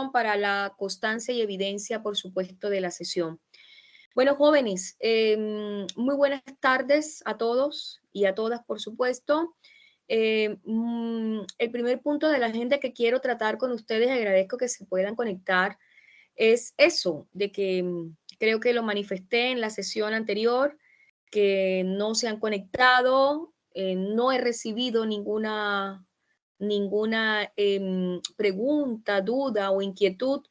sesión para la constancia y evidencia, por supuesto, de la sesión. Bueno, jóvenes, muy buenas tardes a todos y a todas, por supuesto. El primer punto de la agenda que quiero tratar con ustedes, agradezco que se puedan conectar, es eso, de que creo que lo manifesté en la sesión anterior, que no se han conectado, no he recibido ninguna pregunta, duda o inquietud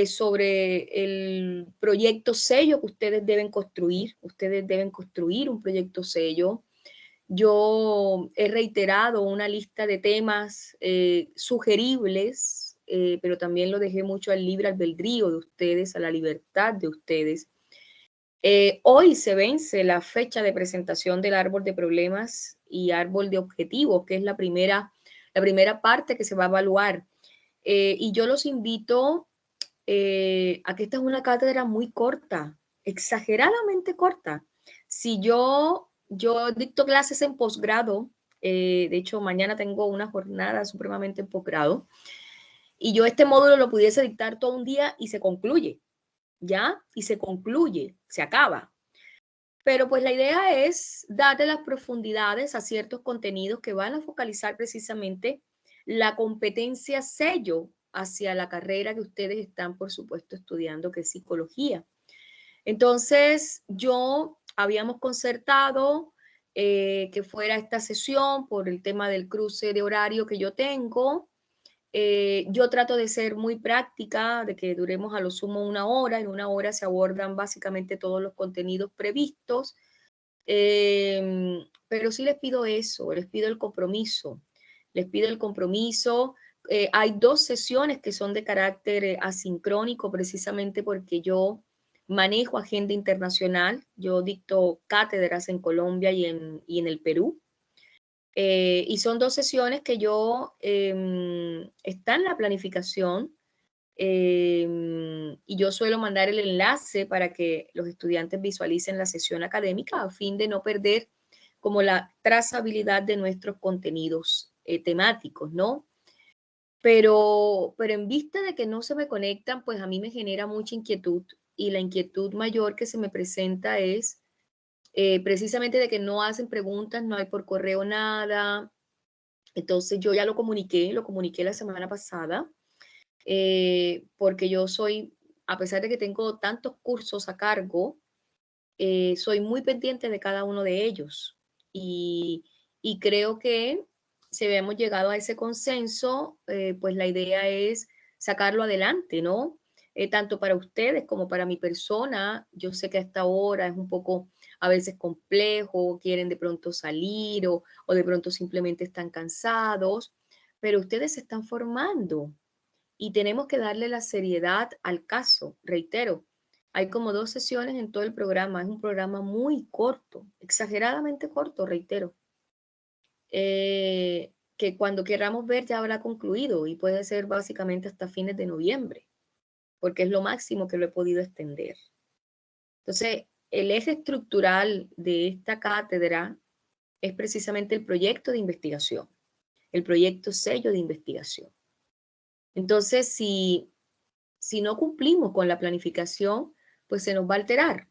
sobre el proyecto sello que ustedes deben construir. Ustedes deben construir un proyecto sello. Yo he reiterado una lista de temas sugeribles, pero también lo dejé mucho al libre albedrío de ustedes, a la libertad de ustedes. Hoy se vence la fecha de presentación del árbol de problemas y árbol de objetivos, que es la primera parte que se va a evaluar. Y yo los invito a que esta es una cátedra muy corta, exageradamente corta. Si yo dicto clases en posgrado, de hecho mañana tengo una jornada supremamente en posgrado, y yo este módulo lo pudiese dictar todo un día y se concluye, ¿ya? Y se concluye, se acaba. Pero pues la idea es darle las profundidades a ciertos contenidos que van a focalizar precisamente la competencia sello hacia la carrera que ustedes están, por supuesto, estudiando, que es psicología. Entonces, habíamos concertado que fuera esta sesión por el tema del cruce de horario que yo tengo. Yo trato de ser muy práctica, de que duremos a lo sumo una hora. En una hora se abordan básicamente todos los contenidos previstos. Pero sí les pido eso, les pido el compromiso. Les pido el compromiso. Hay 2 sesiones que son de carácter asincrónico, precisamente porque yo manejo agenda internacional. Yo dicto cátedras en Colombia y en el Perú. Y son 2 sesiones que está en la planificación, y yo suelo mandar el enlace para que los estudiantes visualicen la sesión académica a fin de no perder como la trazabilidad de nuestros contenidos temáticos, ¿no? Pero en vista de que no se me conectan, pues a mí me genera mucha inquietud, y la inquietud mayor que se me presenta es precisamente de que no hacen preguntas, no hay por correo nada. Entonces yo ya lo comuniqué la semana pasada, porque yo soy, a pesar de que tengo tantos cursos a cargo, soy muy pendiente de cada uno de ellos. Y creo que si habíamos llegado a ese consenso, pues la idea es sacarlo adelante, ¿no? Tanto para ustedes como para mi persona. Yo sé que a esta hora es un poco a veces complejo, quieren de pronto salir o de pronto simplemente están cansados, pero ustedes se están formando y tenemos que darle la seriedad al caso. Reitero, hay como 2 sesiones en todo el programa. Es un programa muy corto, exageradamente corto, reitero. Que cuando queramos ver ya habrá concluido y puede ser básicamente hasta fines de noviembre, porque es lo máximo que lo he podido extender. Entonces, el eje estructural de esta cátedra es precisamente el proyecto de investigación, el proyecto sello de investigación. Entonces, si no cumplimos con la planificación, pues se nos va a alterar.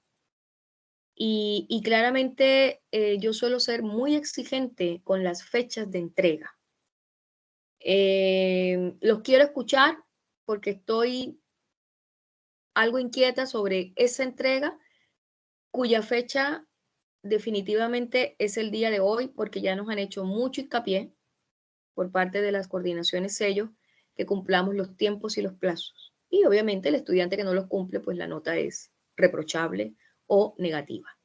Y claramente yo suelo ser muy exigente con las fechas de entrega. Los quiero escuchar porque estoy algo inquieta sobre esa entrega, cuya fecha definitivamente es el día de hoy, porque ya nos han hecho mucho hincapié por parte de las coordinaciones sello que cumplamos los tiempos y los plazos. Y obviamente el estudiante que no los cumple, pues la nota es reprochable o negativa.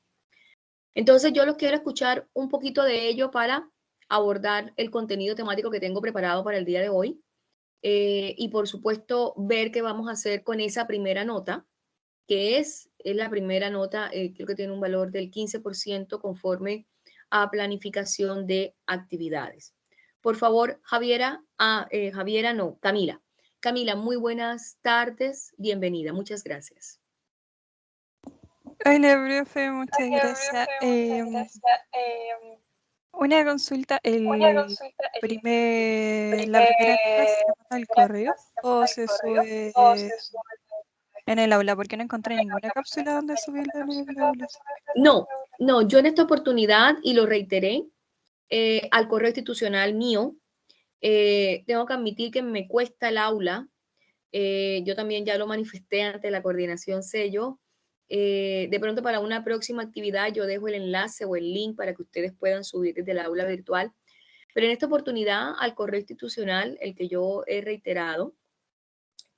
Entonces yo los quiero escuchar un poquito de ello para abordar el contenido temático que tengo preparado para el día de hoy. Y por supuesto ver qué vamos a hacer con esa primera nota, que es la primera nota, creo que tiene un valor del 15% conforme a planificación de actividades. Por favor, Camila. Camila, muy buenas tardes, bienvenida, muchas gracias. Hola, profe, muchas gracias. Una consulta, la primera nota se la al correo o se sube en el aula? Porque no encontré ninguna cápsula donde subirla en el aula. No, yo en esta oportunidad, y lo reiteré, al correo institucional mío, tengo que admitir que me cuesta el aula. Yo también ya lo manifesté ante la coordinación sello. De pronto para una próxima actividad yo dejo el enlace o el link para que ustedes puedan subir desde el aula virtual. Pero en esta oportunidad al correo institucional, el que yo he reiterado,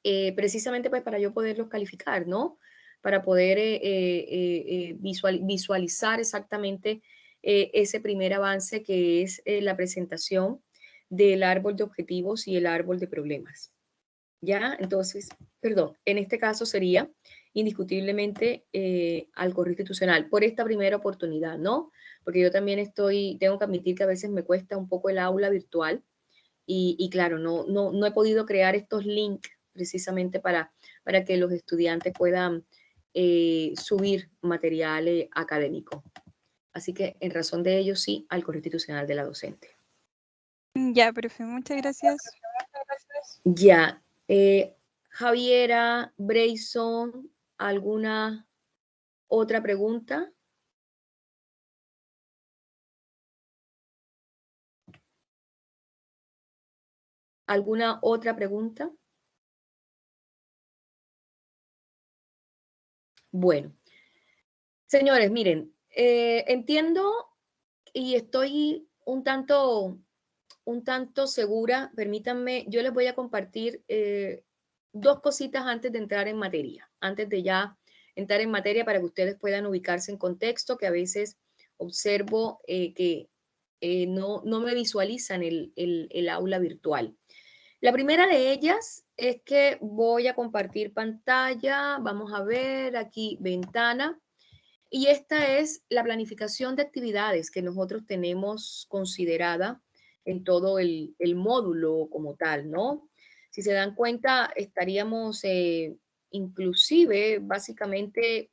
precisamente pues para yo poderlos calificar, ¿no? Para poder visualizar exactamente ese primer avance que es la presentación del árbol de objetivos y el árbol de problemas. ¿Ya? Entonces, perdón, en este caso sería indiscutiblemente al correo institucional por esta primera oportunidad, ¿no? Porque yo también tengo que admitir que a veces me cuesta un poco el aula virtual y claro, no he podido crear estos links precisamente para que los estudiantes puedan subir material académico. Así que en razón de ello, sí, al correo institucional de la docente. Ya, profe, muchas gracias. Ya. Javiera, Brayson, ¿alguna otra pregunta? ¿Alguna otra pregunta? Bueno, señores, miren, entiendo y estoy un tanto segura, permítanme, yo les voy a compartir dos cositas antes de entrar en materia, antes de ya entrar en materia para que ustedes puedan ubicarse en contexto, que a veces observo que no me visualizan el aula virtual. La primera de ellas es que voy a compartir pantalla, vamos a ver aquí ventana, y esta es la planificación de actividades que nosotros tenemos considerada en todo el módulo como tal, ¿no? Si se dan cuenta, estaríamos inclusive básicamente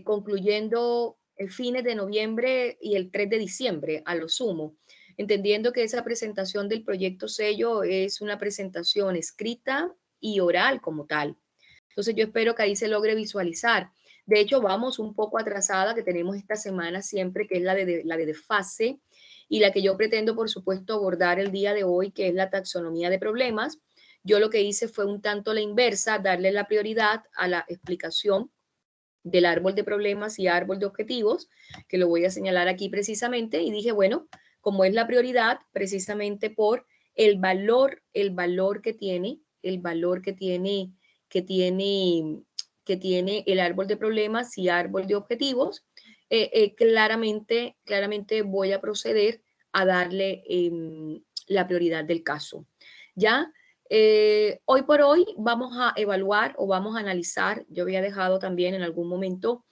concluyendo fines de noviembre y el 3 de diciembre a lo sumo, entendiendo que esa presentación del proyecto sello es una presentación escrita y oral como tal. Entonces yo espero que ahí se logre visualizar. De hecho, vamos un poco atrasada, que tenemos esta semana siempre, que es la de desfase, y la que yo pretendo, por supuesto, abordar el día de hoy, que es la taxonomía de problemas. Yo lo que hice fue un tanto la inversa, darle la prioridad a la explicación del árbol de problemas y árbol de objetivos, que lo voy a señalar aquí precisamente, y dije, bueno, como es la prioridad, precisamente por el valor que tiene, que tiene el árbol de problemas y árbol de objetivos, claramente voy a proceder a darle la prioridad del caso. ¿Ya? Hoy por hoy vamos a evaluar o vamos a analizar, yo había dejado también en algún momento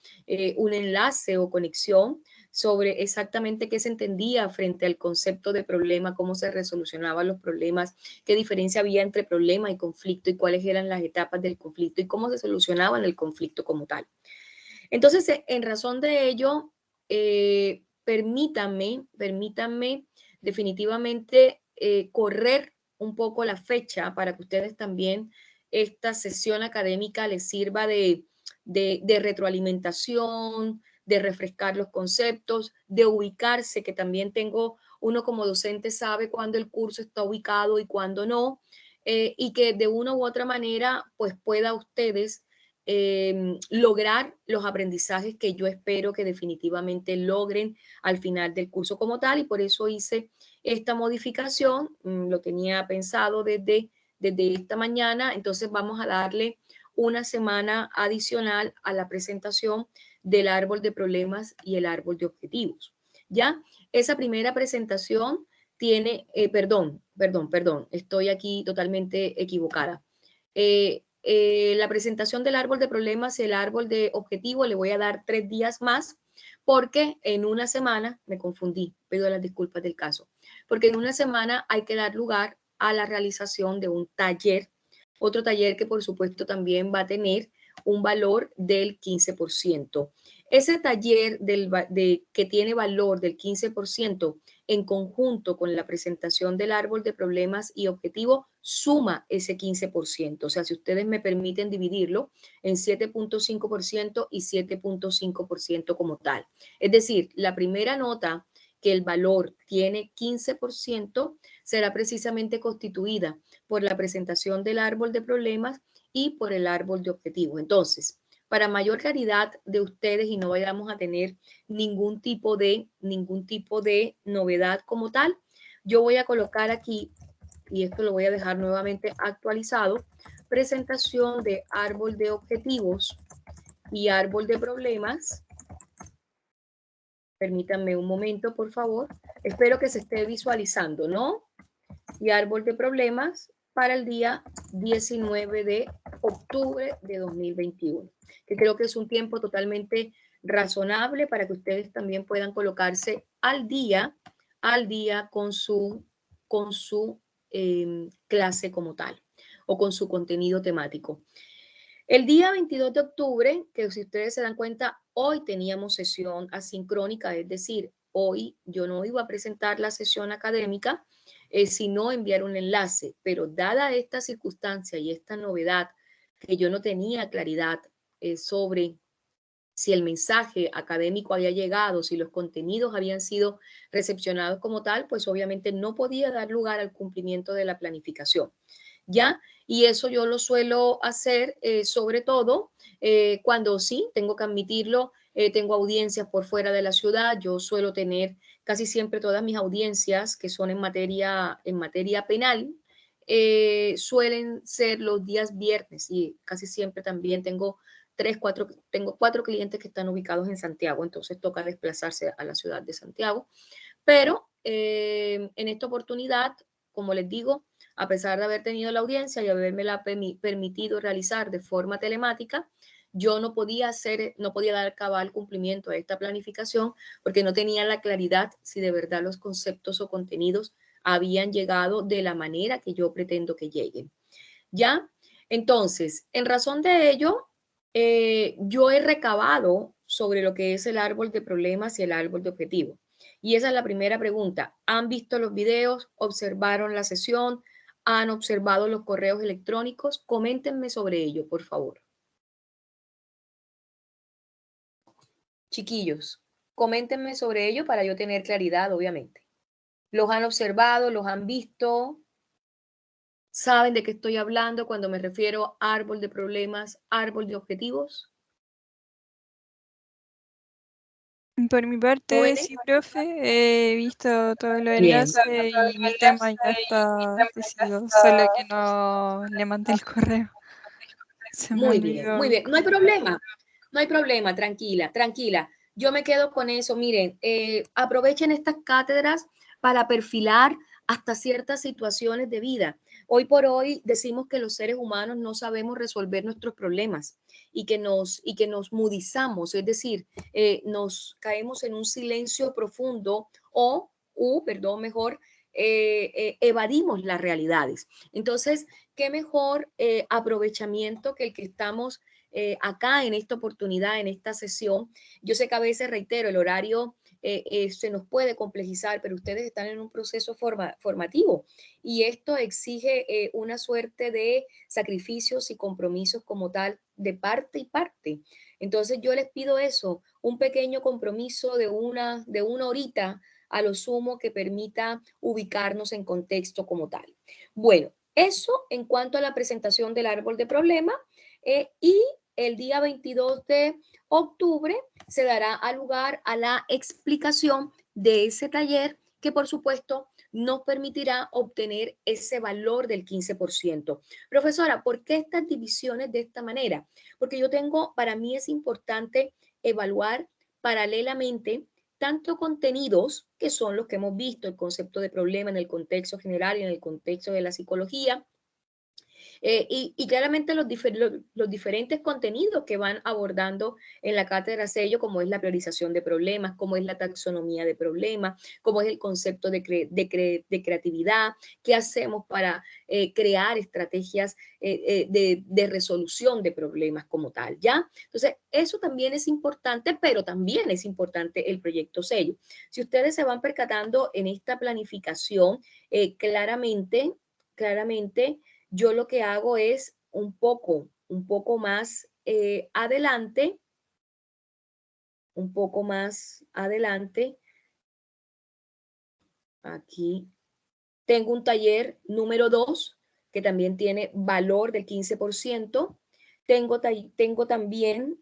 un enlace o conexión sobre exactamente qué se entendía frente al concepto de problema, cómo se resolucionaban los problemas, qué diferencia había entre problema y conflicto y cuáles eran las etapas del conflicto y cómo se solucionaban el conflicto como tal. Entonces, en razón de ello, permítanme definitivamente correr un poco la fecha para que ustedes también esta sesión académica les sirva de retroalimentación, de refrescar los conceptos, de ubicarse, que también uno como docente sabe cuándo el curso está ubicado y cuándo no, y que de una u otra manera pues pueda ustedes lograr los aprendizajes que yo espero que definitivamente logren al final del curso como tal, y por eso hice esta modificación, lo tenía pensado desde esta mañana. Entonces vamos a darle una semana adicional a la presentación del árbol de problemas y el árbol de objetivos. ¿Ya? Esa primera presentación tiene, perdón, estoy aquí totalmente equivocada. La presentación del árbol de problemas y el árbol de objetivos le voy a dar 3 días más porque en una semana, me confundí, pido las disculpas del caso, porque en una semana hay que dar lugar a la realización de un taller, otro taller que por supuesto también va a tener un valor del 15%. Ese taller que tiene valor del 15% en conjunto con la presentación del árbol de problemas y objetivos suma ese 15%. O sea, si ustedes me permiten dividirlo en 7.5% y 7.5% como tal. Es decir, la primera nota que el valor tiene 15% será precisamente constituida por la presentación del árbol de problemas y por el árbol de objetivos. Entonces, para mayor claridad de ustedes y no vayamos a tener ningún tipo de novedad como tal, yo voy a colocar aquí, y esto lo voy a dejar nuevamente actualizado, presentación de árbol de objetivos y árbol de problemas. Permítanme un momento, por favor. Espero que se esté visualizando, ¿no? Y árbol de problemas para el día 19 de octubre de 2021, que creo que es un tiempo totalmente razonable para que ustedes también puedan colocarse al día con su clase como tal o con su contenido temático. El día 22 de octubre, que si ustedes se dan cuenta, hoy teníamos sesión asincrónica, es decir, hoy yo no iba a presentar la sesión académica, sino enviar un enlace, pero dada esta circunstancia y esta novedad, que yo no tenía claridad sobre si el mensaje académico había llegado, si los contenidos habían sido recepcionados como tal, pues obviamente no podía dar lugar al cumplimiento de la planificación. ¿Ya? Y eso yo lo suelo hacer sobre todo cuando sí, tengo que admitirlo, tengo audiencias por fuera de la ciudad, yo suelo tener casi siempre todas mis audiencias que son en materia penal, suelen ser los días viernes y casi siempre también tengo tengo 4 clientes que están ubicados en Santiago, entonces toca desplazarse a la ciudad de Santiago. Pero en esta oportunidad, como les digo, a pesar de haber tenido la audiencia y haberme la permitido realizar de forma telemática, yo no podía dar cabal cumplimiento a esta planificación porque no tenía la claridad si de verdad los conceptos o contenidos habían llegado de la manera que yo pretendo que lleguen. ¿Ya? Entonces, en razón de ello, yo he recabado sobre lo que es el árbol de problemas y el árbol de objetivos. Y esa es la primera pregunta. ¿Han visto los videos? ¿Observaron la sesión? ¿Han observado los correos electrónicos? Coméntenme sobre ello, por favor. Chiquillos, coméntenme sobre ello para yo tener claridad, obviamente. ¿Los han observado? ¿Los han visto? ¿Saben de qué estoy hablando cuando me refiero a árbol de problemas, árbol de objetivos? Por mi parte, ¿Jóvenes? sí, profe, he visto todos los Bien. enlaces y mi tema ya está decidido, solo que no le mandé el correo. Se me Muy bien, olvidó muy el bien. No hay problema, no hay problema, tranquila, tranquila. Yo me quedo con eso. Miren, aprovechen estas cátedras para perfilar hasta ciertas situaciones de vida. Hoy por hoy decimos que los seres humanos no sabemos resolver nuestros problemas y que nos mudizamos, es decir, nos caemos en un silencio profundo perdón, mejor, evadimos las realidades. Entonces, qué mejor aprovechamiento que el que estamos acá en esta oportunidad, en esta sesión. Yo sé que a veces, reitero, el horario se nos puede complejizar, pero ustedes están en un proceso formativo y esto exige una suerte de sacrificios y compromisos como tal de parte y parte. Entonces yo les pido eso, un pequeño compromiso de una horita a lo sumo que permita ubicarnos en contexto como tal. Bueno, eso en cuanto a la presentación del árbol de problema y el día 22 de octubre se dará lugar a la explicación de ese taller que por supuesto nos permitirá obtener ese valor del 15%. Profesora, ¿por qué estas divisiones de esta manera? Porque para mí es importante evaluar paralelamente tanto contenidos, que son los que hemos visto, el concepto de problema en el contexto general y en el contexto de la psicología, Y claramente los diferentes contenidos que van abordando en la cátedra sello, como es la priorización de problemas, como es la taxonomía de problemas, como es el concepto de creatividad, qué hacemos para crear estrategias de resolución de problemas como tal, ¿ya? Entonces, eso también es importante, pero también es importante el proyecto sello. Si ustedes se van percatando en esta planificación, claramente, yo lo que hago es un poco más adelante, aquí tengo un taller número 2 que también tiene valor del 15%. Tengo también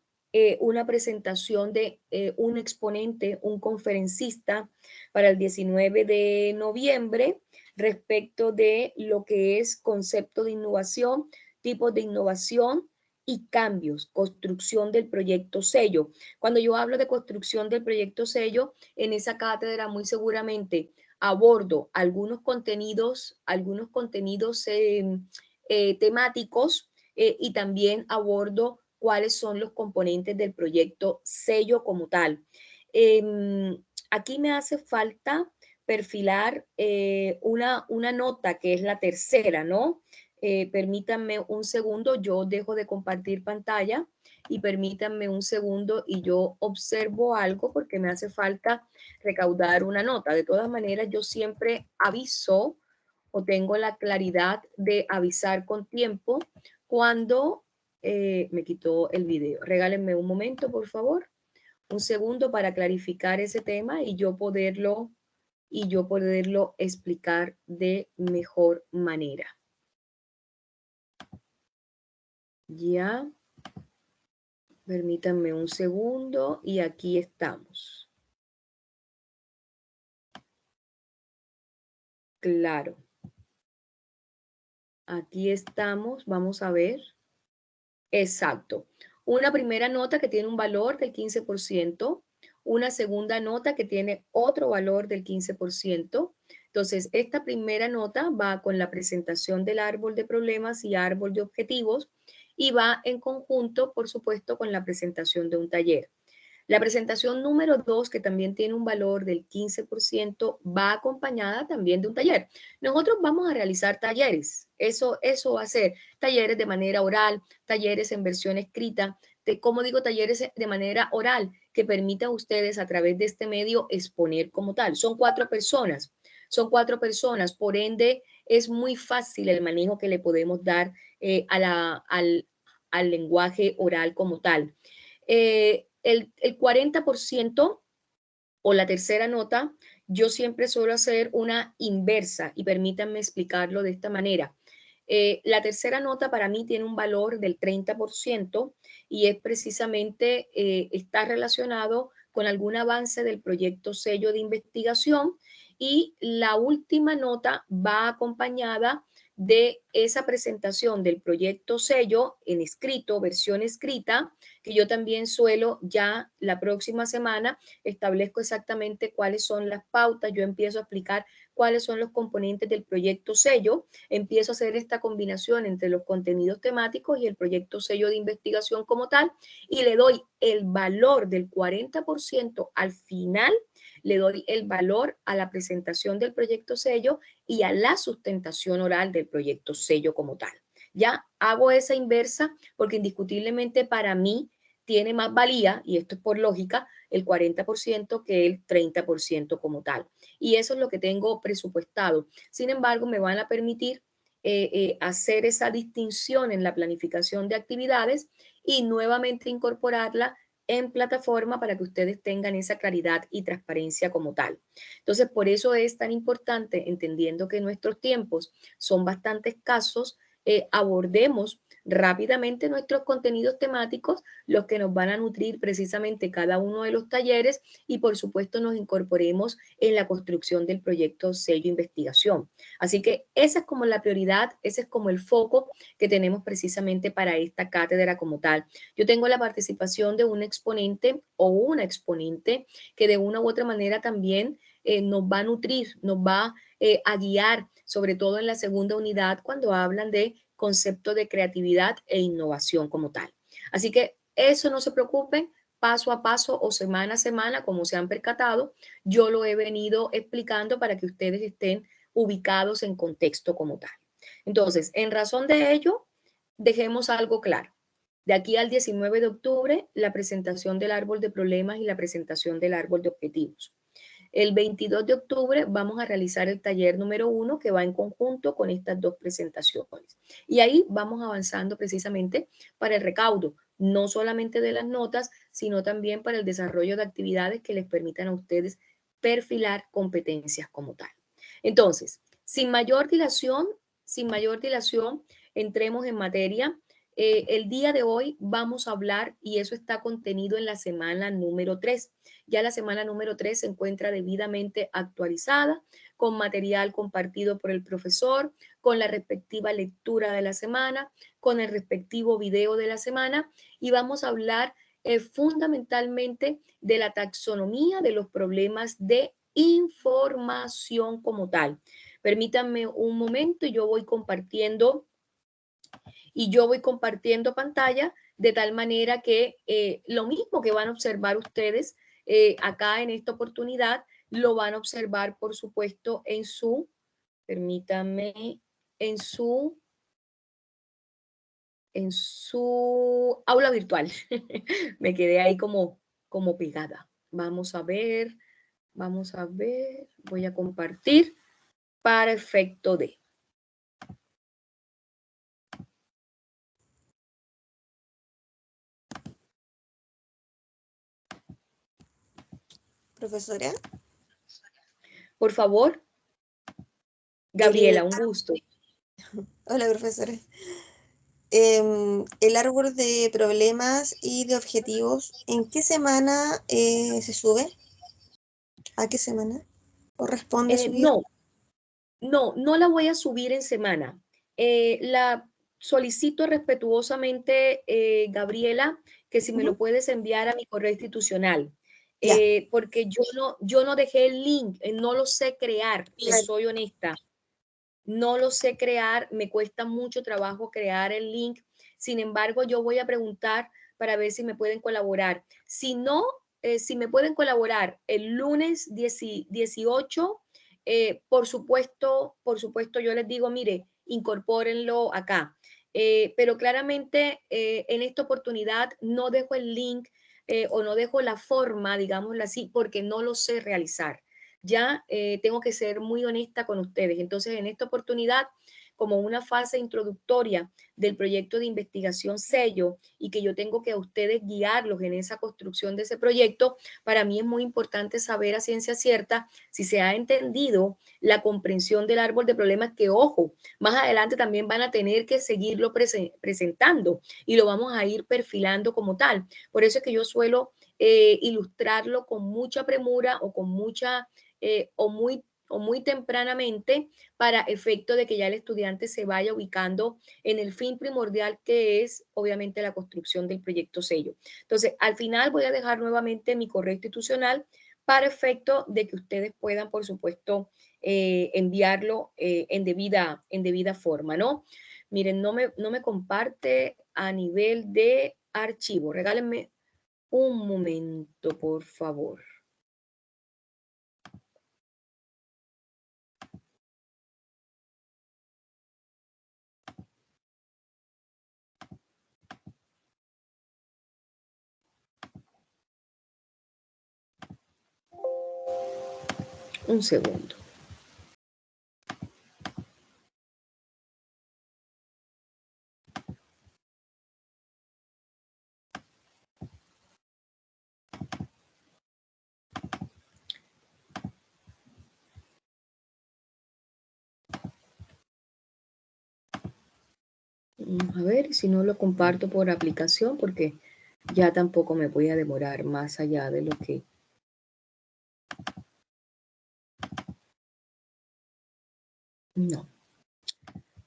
una presentación de un exponente, un conferencista para el 19 de noviembre respecto de lo que es concepto de innovación, tipos de innovación y cambios, construcción del proyecto sello. Cuando yo hablo de construcción del proyecto sello, en esa cátedra muy seguramente abordo algunos contenidos temáticos y también abordo cuáles son los componentes del proyecto sello como tal. Aquí me hace falta perfilar una nota que es la tercera, ¿no? Permítanme un segundo, yo dejo de compartir pantalla y permítanme un segundo y yo observo algo porque me hace falta recaudar una nota. De todas maneras, yo siempre aviso o tengo la claridad de avisar con tiempo cuando me quitó el video. Regálenme un momento, por favor, un segundo para clarificar ese tema y yo poderlo explicar de mejor manera. Ya, permítanme un segundo y aquí estamos. Claro. Aquí estamos, vamos a ver. Exacto. Una primera nota que tiene un valor del 15%, una segunda nota que tiene otro valor del 15%. Entonces, esta primera nota va con la presentación del árbol de problemas y árbol de objetivos y va en conjunto, por supuesto, con la presentación de un taller. La presentación número 2, que también tiene un valor del 15%, va acompañada también de un taller. Nosotros vamos a realizar talleres. Eso va a ser talleres de manera oral, talleres en versión escrita, como digo, talleres de manera oral que permitan a ustedes a través de este medio exponer como tal. Son 4 personas, por ende es muy fácil el manejo que le podemos dar al lenguaje oral como tal. El 40% o la tercera nota, yo siempre suelo hacer una inversa y permítanme explicarlo de esta manera. La tercera nota para mí tiene un valor del 30% y es precisamente, está relacionado con algún avance del proyecto sello de investigación y la última nota va acompañada de esa presentación del proyecto sello en escrito, versión escrita, que yo también suelo ya la próxima semana establezco exactamente cuáles son las pautas, yo empiezo a explicar cuáles son los componentes del proyecto sello, empiezo a hacer esta combinación entre los contenidos temáticos y el proyecto sello de investigación como tal y le doy el valor del 40% al final, le doy el valor a la presentación del proyecto sello y a la sustentación oral del proyecto sello como tal. Ya hago esa inversa porque indiscutiblemente para mí tiene más valía, y esto es por lógica, el 40% que el 30% como tal. Y eso es lo que tengo presupuestado. Sin embargo, me van a permitir hacer esa distinción en la planificación de actividades y nuevamente incorporarla en plataforma para que ustedes tengan esa claridad y transparencia como tal. Entonces, por eso es tan importante, entendiendo que nuestros tiempos son bastante escasos, abordemos rápidamente nuestros contenidos temáticos, los que nos van a nutrir precisamente cada uno de los talleres y por supuesto nos incorporemos en la construcción del proyecto sello investigación. Así que esa es como la prioridad, ese es como el foco que tenemos precisamente para esta cátedra como tal. Yo tengo la participación de un exponente o una exponente que de una u otra manera también nos va a nutrir, nos va a guiar, sobre todo en la segunda unidad, cuando hablan de conceptos de creatividad e innovación como tal. Así que eso no se preocupen, paso a paso o semana a semana, como se han percatado, yo lo he venido explicando para que ustedes estén ubicados en contexto como tal. Entonces, en razón de ello, dejemos algo claro. De aquí al 19 de octubre, la presentación del árbol de problemas y la presentación del árbol de objetivos. El 22 de octubre vamos a realizar el taller número 1 que va en conjunto con estas dos presentaciones. Y ahí vamos avanzando precisamente para el recaudo, no solamente de las notas, sino también para el desarrollo de actividades que les permitan a ustedes perfilar competencias como tal. Entonces, sin mayor dilación, entremos en materia. El día de hoy vamos a hablar, y eso está contenido en la semana número 3. Ya la semana número 3 se encuentra debidamente actualizada, con material compartido por el profesor, con la respectiva lectura de la semana, con el respectivo video de la semana, y vamos a hablar fundamentalmente de la taxonomía de los problemas de información como tal. Permítanme un momento y yo voy compartiendo pantalla de tal manera que lo mismo que van a observar ustedes acá en esta oportunidad, lo van a observar, por supuesto, en su, permítanme, en su aula virtual. Me quedé ahí como pegada. Vamos a ver, voy a compartir para efecto de. Profesora. Por favor, Gabriela, un gusto. Hola, profesora. El árbol de problemas y de objetivos, ¿en qué semana se sube? ¿A qué semana corresponde subir? No la voy a subir en semana. La solicito respetuosamente, Gabriela, que si me lo puedes enviar a mi correo institucional, Ya. porque yo no dejé el link, no lo sé crear, les soy honesta. No lo sé crear, me cuesta mucho trabajo crear el link. Sin embargo, yo voy a preguntar para ver si me pueden colaborar. Si no, si me pueden colaborar el lunes 18, por supuesto, yo les digo, mire, incorpórenlo acá. Pero claramente en esta oportunidad no dejo el link o no dejo la forma, digámoslo así, porque no lo sé realizar. Ya tengo que ser muy honesta con ustedes. Entonces, en esta oportunidad, como una fase introductoria del proyecto de investigación sello y que yo tengo que a ustedes guiarlos en esa construcción de ese proyecto, para mí es muy importante saber a ciencia cierta si se ha entendido la comprensión del árbol de problemas que, ojo, más adelante también van a tener que seguirlo presentando y lo vamos a ir perfilando como tal. Por eso es que yo suelo ilustrarlo con mucha premura o con mucha o muy tempranamente para efecto de que ya el estudiante se vaya ubicando en el fin primordial que es obviamente la construcción del proyecto sello. Entonces, al final voy a dejar nuevamente mi correo institucional para efecto de que ustedes puedan, por supuesto, enviarlo en debida forma, ¿no? Miren, no me comparte a nivel de archivo. Regálenme un momento, por favor. Un segundo. A ver si no lo comparto por aplicación porque ya tampoco me voy a demorar más allá de lo que...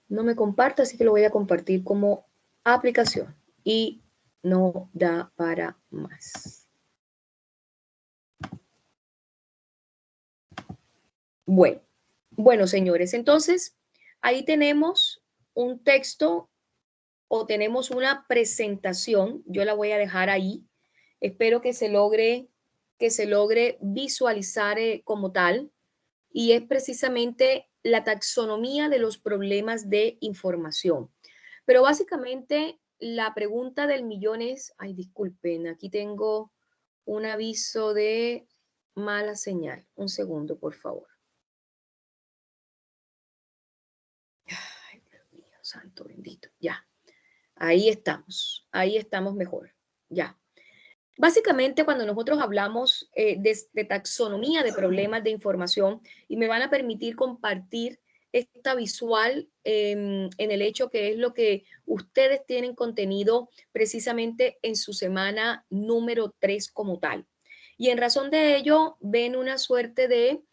No me comparta, así que lo voy a compartir como aplicación y no da para más. Bueno, señores, entonces ahí tenemos un texto o tenemos una presentación. Yo la voy a dejar ahí. Espero que se logre visualizar como tal. Y es precisamente la taxonomía de los problemas de información. Pero básicamente la pregunta del millón es, ay, disculpen, aquí tengo un aviso de mala señal. Un segundo, por favor. Ay, Dios mío, santo bendito. Ya, ahí estamos mejor. Ya. Básicamente, cuando nosotros hablamos de taxonomía de problemas de información, y me van a permitir compartir esta visual en el hecho que es lo que ustedes tienen contenido precisamente en su semana número 3 como tal. Y en razón de ello, ven una suerte de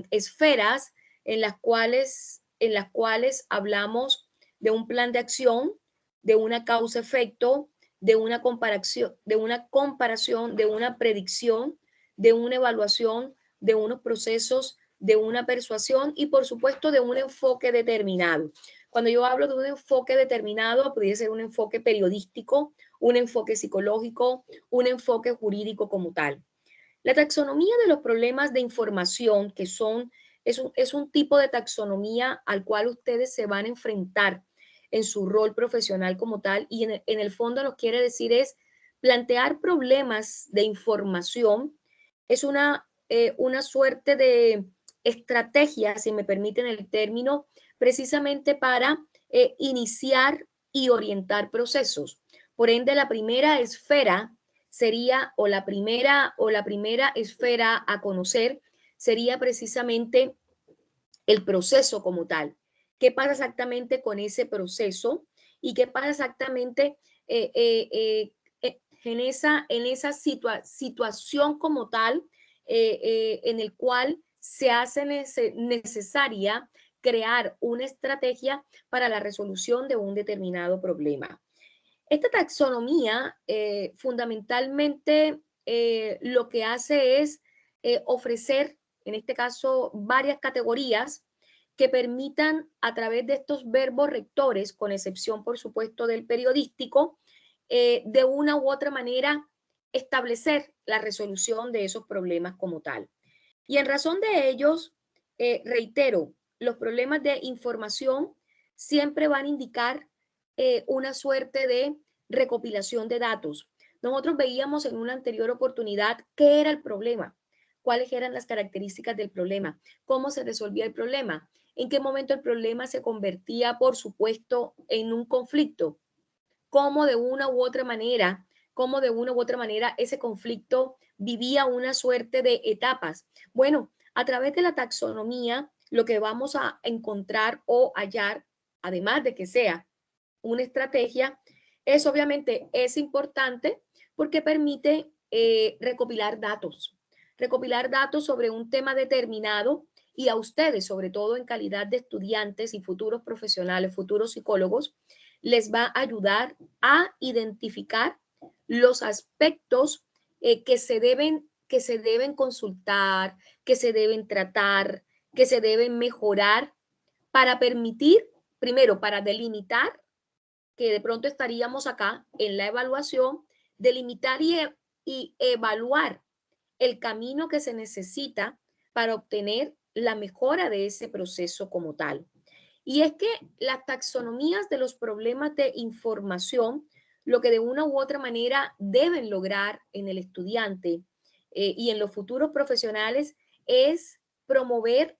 esferas en las cuales hablamos de un plan de acción, de una causa-efecto, de una comparación, de una predicción, de una evaluación, de unos procesos, de una persuasión y, por supuesto, de un enfoque determinado. Cuando yo hablo de un enfoque determinado, podría ser un enfoque periodístico, un enfoque psicológico, un enfoque jurídico como tal. La taxonomía de los problemas de información, que es un tipo de taxonomía al cual ustedes se van a enfrentar en su rol profesional como tal, y en el fondo lo que quiere decir es plantear problemas de información. Es una suerte de estrategia, si me permiten el término, precisamente para iniciar y orientar procesos. Por ende, la primera esfera sería, o la primera esfera a conocer sería precisamente el proceso como tal. ¿Qué pasa exactamente con ese proceso? ¿Y qué pasa exactamente en esa situación como tal en el cual se hace necesaria crear una estrategia para la resolución de un determinado problema? Esta taxonomía fundamentalmente lo que hace es ofrecer, en este caso, varias categorías que permitan a través de estos verbos rectores, con excepción, por supuesto, del periodístico, de una u otra manera establecer la resolución de esos problemas como tal. Y en razón de ellos, reitero, los problemas de información siempre van a indicar una suerte de recopilación de datos. Nosotros veíamos en una anterior oportunidad qué era el problema, cuáles eran las características del problema, cómo se resolvía el problema, en qué momento el problema se convertía, por supuesto, en un conflicto, cómo de una u otra manera ese conflicto vivía una suerte de etapas. Bueno, a través de la taxonomía, lo que vamos a encontrar o hallar, además de que sea una estrategia, es importante porque permite recopilar datos sobre un tema determinado, y a ustedes, sobre todo en calidad de estudiantes y futuros profesionales, futuros psicólogos, les va a ayudar a identificar los aspectos que se deben consultar, que se deben tratar, que se deben mejorar para permitir, primero, para delimitar, que de pronto estaríamos acá en la evaluación, delimitar y evaluar el camino que se necesita para obtener la mejora de ese proceso como tal. Y es que las taxonomías de los problemas de información, lo que de una u otra manera deben lograr en el estudiante y en los futuros profesionales es promover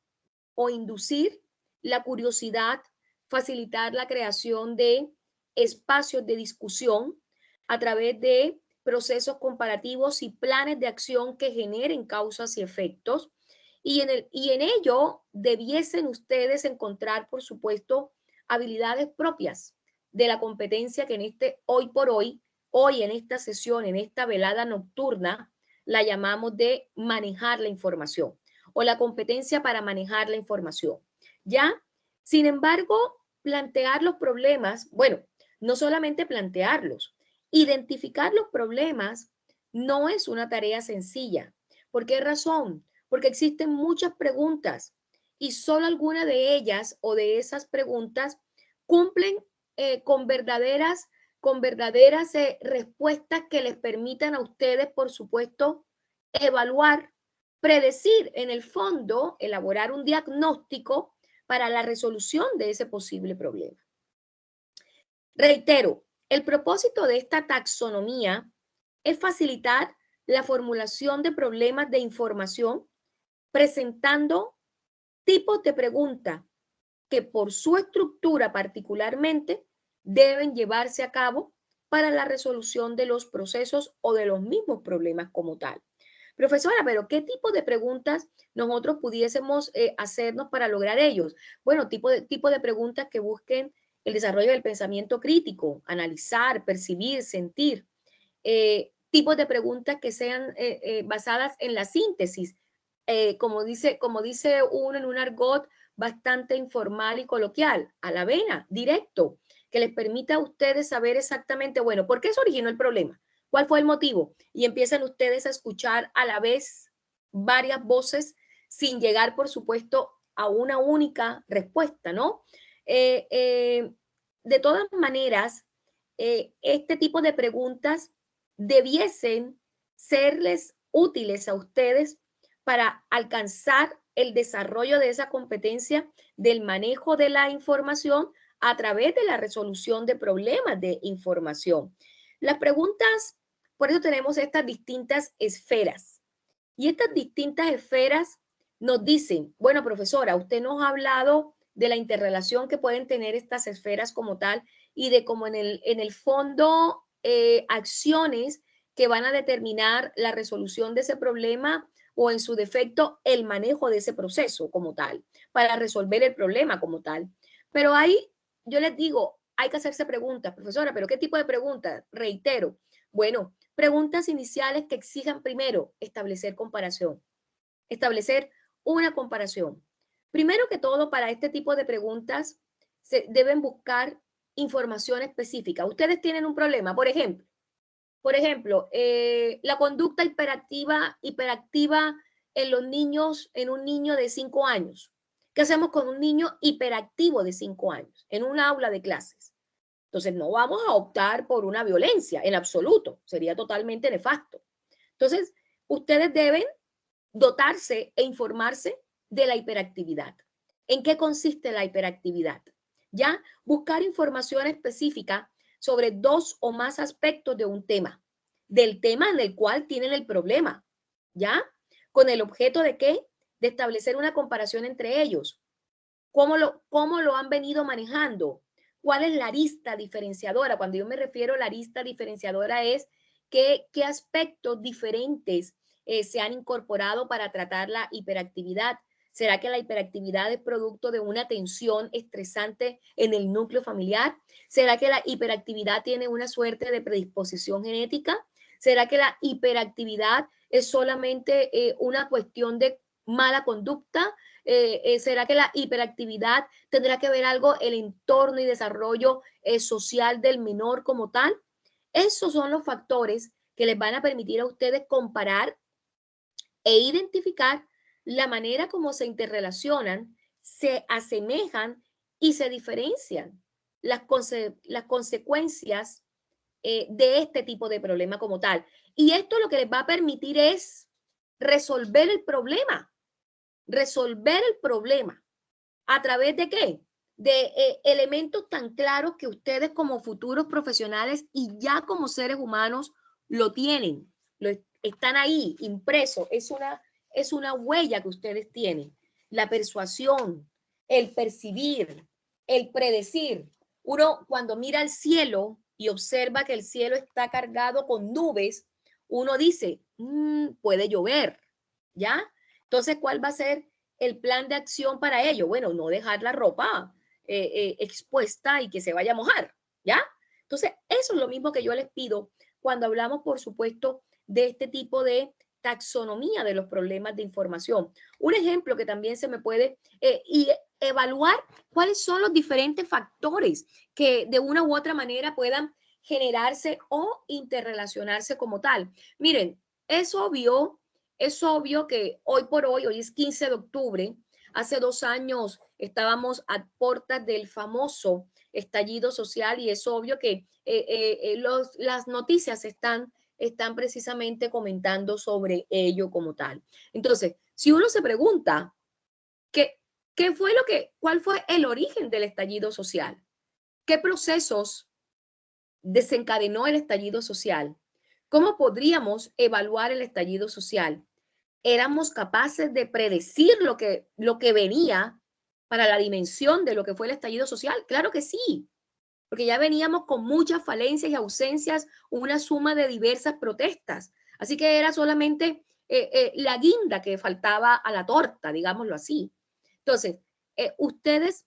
o inducir la curiosidad, facilitar la creación de espacios de discusión a través de procesos comparativos y planes de acción que generen causas y efectos. Y en ello debiesen ustedes encontrar, por supuesto, habilidades propias de la competencia que hoy en esta sesión, en esta velada nocturna, la llamamos de manejar la información, o la competencia para manejar la información. ¿Ya? Sin embargo, plantear los problemas, bueno, no solamente plantearlos, identificar los problemas no es una tarea sencilla. ¿Por qué razón? porque existen muchas preguntas y solo alguna de ellas o de esas preguntas cumplen con verdaderas respuestas que les permitan a ustedes, por supuesto, evaluar, predecir, en el fondo, elaborar un diagnóstico para la resolución de ese posible problema. Reitero, el propósito de esta taxonomía es facilitar la formulación de problemas de información presentando tipos de preguntas que por su estructura particularmente deben llevarse a cabo para la resolución de los procesos o de los mismos problemas como tal. Profesora, pero ¿qué tipo de preguntas nosotros pudiésemos hacernos para lograr ellos? Bueno, tipo de preguntas que busquen el desarrollo del pensamiento crítico, analizar, percibir, sentir. Tipos de preguntas que sean basadas en la síntesis, como dice uno en un argot bastante informal y coloquial, a la vena, directo, que les permita a ustedes saber exactamente, bueno, ¿por qué se originó el problema? ¿Cuál fue el motivo? Y empiezan ustedes a escuchar a la vez varias voces sin llegar, por supuesto, a una única respuesta, ¿no? De todas maneras, este tipo de preguntas debiesen serles útiles a ustedes para alcanzar el desarrollo de esa competencia del manejo de la información a través de la resolución de problemas de información. Las preguntas, por eso tenemos estas distintas esferas. Y estas distintas esferas nos dicen, bueno, profesora, usted nos ha hablado de la interrelación que pueden tener estas esferas como tal y de cómo en el fondo acciones que van a determinar la resolución de ese problema o en su defecto el manejo de ese proceso como tal, para resolver el problema como tal. Pero ahí yo les digo, hay que hacerse preguntas, profesora, pero ¿qué tipo de preguntas? Reitero, bueno, preguntas iniciales que exijan primero establecer comparación, establecer una comparación. Primero que todo, para este tipo de preguntas se deben buscar información específica. Ustedes tienen un problema, por ejemplo, la conducta hiperactiva en los niños, en un niño de 5 años. ¿Qué hacemos con un niño hiperactivo de 5 años en un aula de clases? Entonces, no vamos a optar por una violencia en absoluto, sería totalmente nefasto. Entonces, ustedes deben dotarse e informarse de la hiperactividad. ¿En qué consiste la hiperactividad? ¿Ya? Buscar información específica sobre 2 o más aspectos de un tema, del tema en el cual tienen el problema, ¿ya? ¿Con el objeto de qué? De establecer una comparación entre ellos. ¿Cómo lo han venido manejando? ¿Cuál es la arista diferenciadora? Cuando yo me refiero a la arista diferenciadora es qué aspectos diferentes se han incorporado para tratar la hiperactividad. ¿Será que la hiperactividad es producto de una tensión estresante en el núcleo familiar? ¿Será que la hiperactividad tiene una suerte de predisposición genética? ¿Será que la hiperactividad es solamente una cuestión de mala conducta? ¿Será que la hiperactividad tendrá que ver algo el entorno y desarrollo social del menor como tal? Esos son los factores que les van a permitir a ustedes comparar e identificar la manera como se interrelacionan, se asemejan y se diferencian las consecuencias de este tipo de problema como tal. Y esto lo que les va a permitir es resolver el problema. Resolver el problema. ¿A través de qué? De elementos tan claros que ustedes como futuros profesionales y ya como seres humanos lo tienen. Están ahí, impresos. Es una huella que ustedes tienen. La persuasión, el percibir, el predecir. Uno cuando mira al cielo y observa que el cielo está cargado con nubes, uno dice, puede llover, ¿ya? Entonces, ¿cuál va a ser el plan de acción para ello? Bueno, no dejar la ropa expuesta y que se vaya a mojar, ¿ya? Entonces, eso es lo mismo que yo les pido cuando hablamos, por supuesto, de este tipo de taxonomía de los problemas de información. Un ejemplo que también se me puede y evaluar cuáles son los diferentes factores que de una u otra manera puedan generarse o interrelacionarse como tal. Miren, es obvio es obvio que hoy por hoy, hoy es 15 de octubre, hace 2 años estábamos a puertas del famoso estallido social y es obvio que las noticias están precisamente comentando sobre ello como tal. Entonces, si uno se pregunta, ¿cuál fue el origen del estallido social? ¿Qué procesos desencadenó el estallido social? ¿Cómo podríamos evaluar el estallido social? ¿Éramos capaces de predecir lo que venía para la dimensión de lo que fue el estallido social? Claro que sí, porque ya veníamos con muchas falencias y ausencias, una suma de diversas protestas. Así que era solamente la guinda que faltaba a la torta, digámoslo así. Entonces, ustedes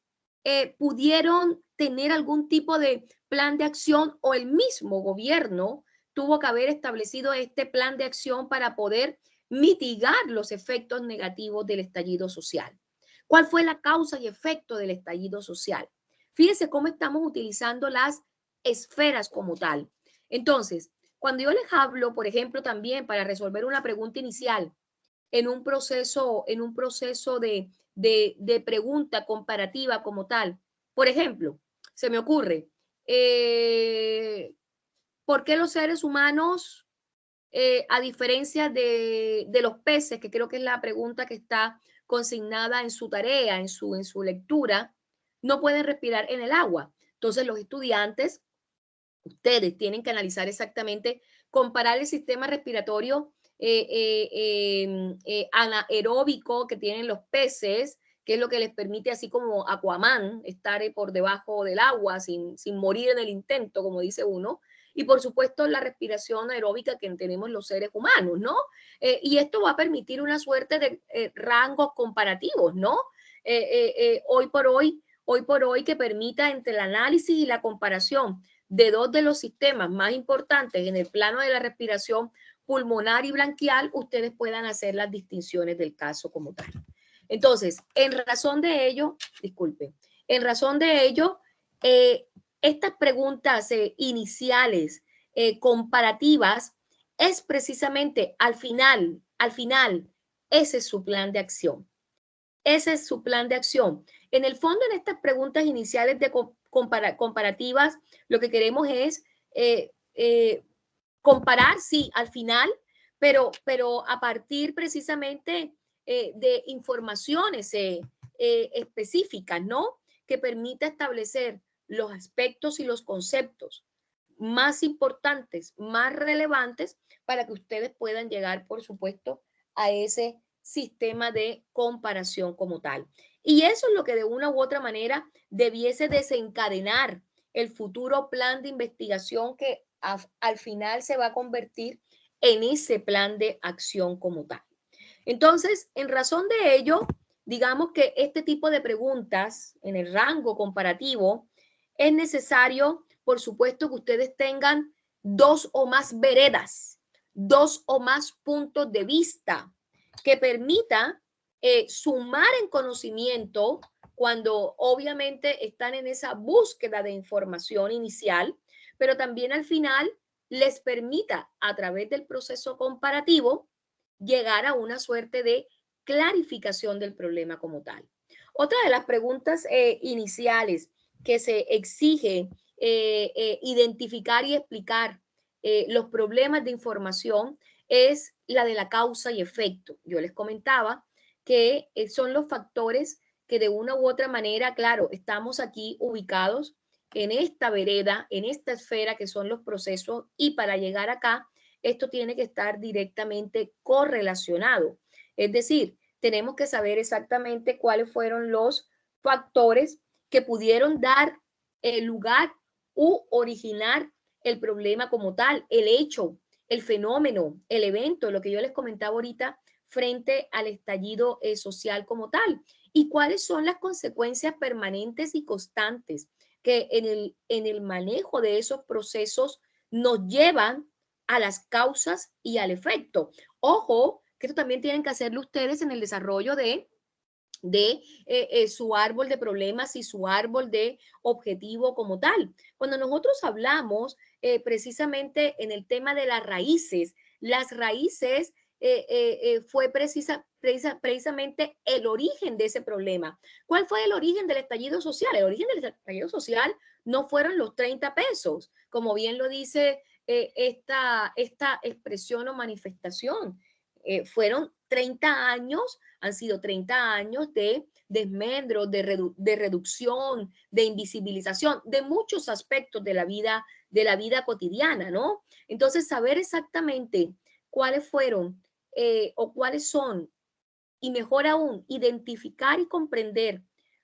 pudieron tener algún tipo de plan de acción o el mismo gobierno tuvo que haber establecido este plan de acción para poder mitigar los efectos negativos del estallido social. ¿Cuál fue la causa y efecto del estallido social? Fíjense cómo estamos utilizando las esferas como tal. Entonces, cuando yo les hablo, por ejemplo, también para resolver una pregunta inicial, en un proceso de pregunta comparativa como tal, por ejemplo, se me ocurre, ¿por qué los seres humanos, a diferencia de los peces, que creo que es la pregunta que está consignada en su tarea, en su lectura, no pueden respirar en el agua? Entonces los estudiantes, ustedes tienen que analizar exactamente, comparar el sistema respiratorio anaeróbico que tienen los peces, que es lo que les permite, así como Aquaman, estar por debajo del agua sin morir en el intento, como dice uno, y por supuesto la respiración aeróbica que tenemos los seres humanos, ¿no? Y esto va a permitir una suerte de rangos comparativos, ¿no? Hoy por hoy que permita entre el análisis y la comparación de dos de los sistemas más importantes en el plano de la respiración pulmonar y branquial, ustedes puedan hacer las distinciones del caso como tal. Entonces, en razón de ello, estas preguntas iniciales, comparativas, es precisamente al final, ese es su plan de acción. Ese es su plan de acción. En el fondo, en estas preguntas iniciales de comparativas, lo que queremos es comparar, sí, al final, pero a partir precisamente de informaciones específicas, ¿no? Que permita establecer los aspectos y los conceptos más importantes, más relevantes, para que ustedes puedan llegar, por supuesto, a ese sistema de comparación como tal. Y eso es lo que de una u otra manera debiese desencadenar el futuro plan de investigación que al final se va a convertir en ese plan de acción como tal. Entonces, en razón de ello, digamos que este tipo de preguntas en el rango comparativo es necesario, por supuesto, que ustedes tengan 2 o más veredas, 2 o más puntos de vista que permita sumar en conocimiento cuando obviamente están en esa búsqueda de información inicial, pero también al final les permita a través del proceso comparativo llegar a una suerte de clarificación del problema como tal. Otra de las preguntas iniciales que se exige identificar y explicar los problemas de información es la de la causa y efecto. Yo les comentaba que son los factores que de una u otra manera, claro, estamos aquí ubicados en esta vereda, en esta esfera que son los procesos, y para llegar acá, esto tiene que estar directamente correlacionado. Es decir, tenemos que saber exactamente cuáles fueron los factores que pudieron dar lugar u originar el problema como tal, el hecho, el fenómeno, el evento, lo que yo les comentaba ahorita, frente al estallido social como tal, y cuáles son las consecuencias permanentes y constantes que en el manejo de esos procesos nos llevan a las causas y al efecto. Ojo, que esto también tienen que hacerlo ustedes en el desarrollo de su árbol de problemas y su árbol de objetivo como tal. Cuando nosotros hablamos precisamente en el tema de las raíces fue precisamente el origen de ese problema. ¿Cuál fue el origen del estallido social? El origen del estallido social no fueron los 30 pesos, como bien lo dice esta expresión o manifestación. Fueron 30 años, han sido 30 años de desmedro, de reducción, de invisibilización, de muchos aspectos de la vida cotidiana, ¿no? Entonces, saber exactamente cuáles fueron o cuáles son, y mejor aún, identificar y comprender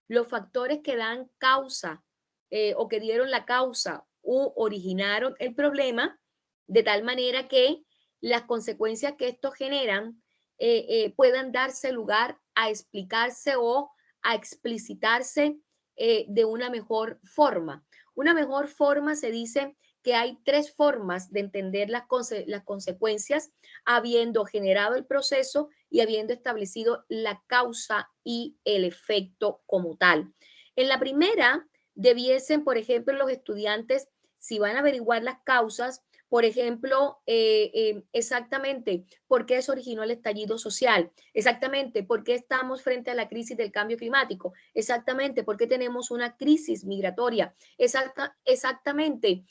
los factores que dan causa o que dieron la causa u originaron el problema, de tal manera que las consecuencias que estos generan puedan darse lugar a explicarse o a explicitarse de una mejor forma. Una mejor forma se dice que hay 3 formas de entender las consecuencias, habiendo generado el proceso y habiendo establecido la causa y el efecto como tal. En la primera, debiesen, por ejemplo, los estudiantes, si van a averiguar las causas, por ejemplo, exactamente por qué se originó el estallido social, exactamente por qué estamos frente a la crisis del cambio climático, exactamente por qué tenemos una crisis migratoria, exactamente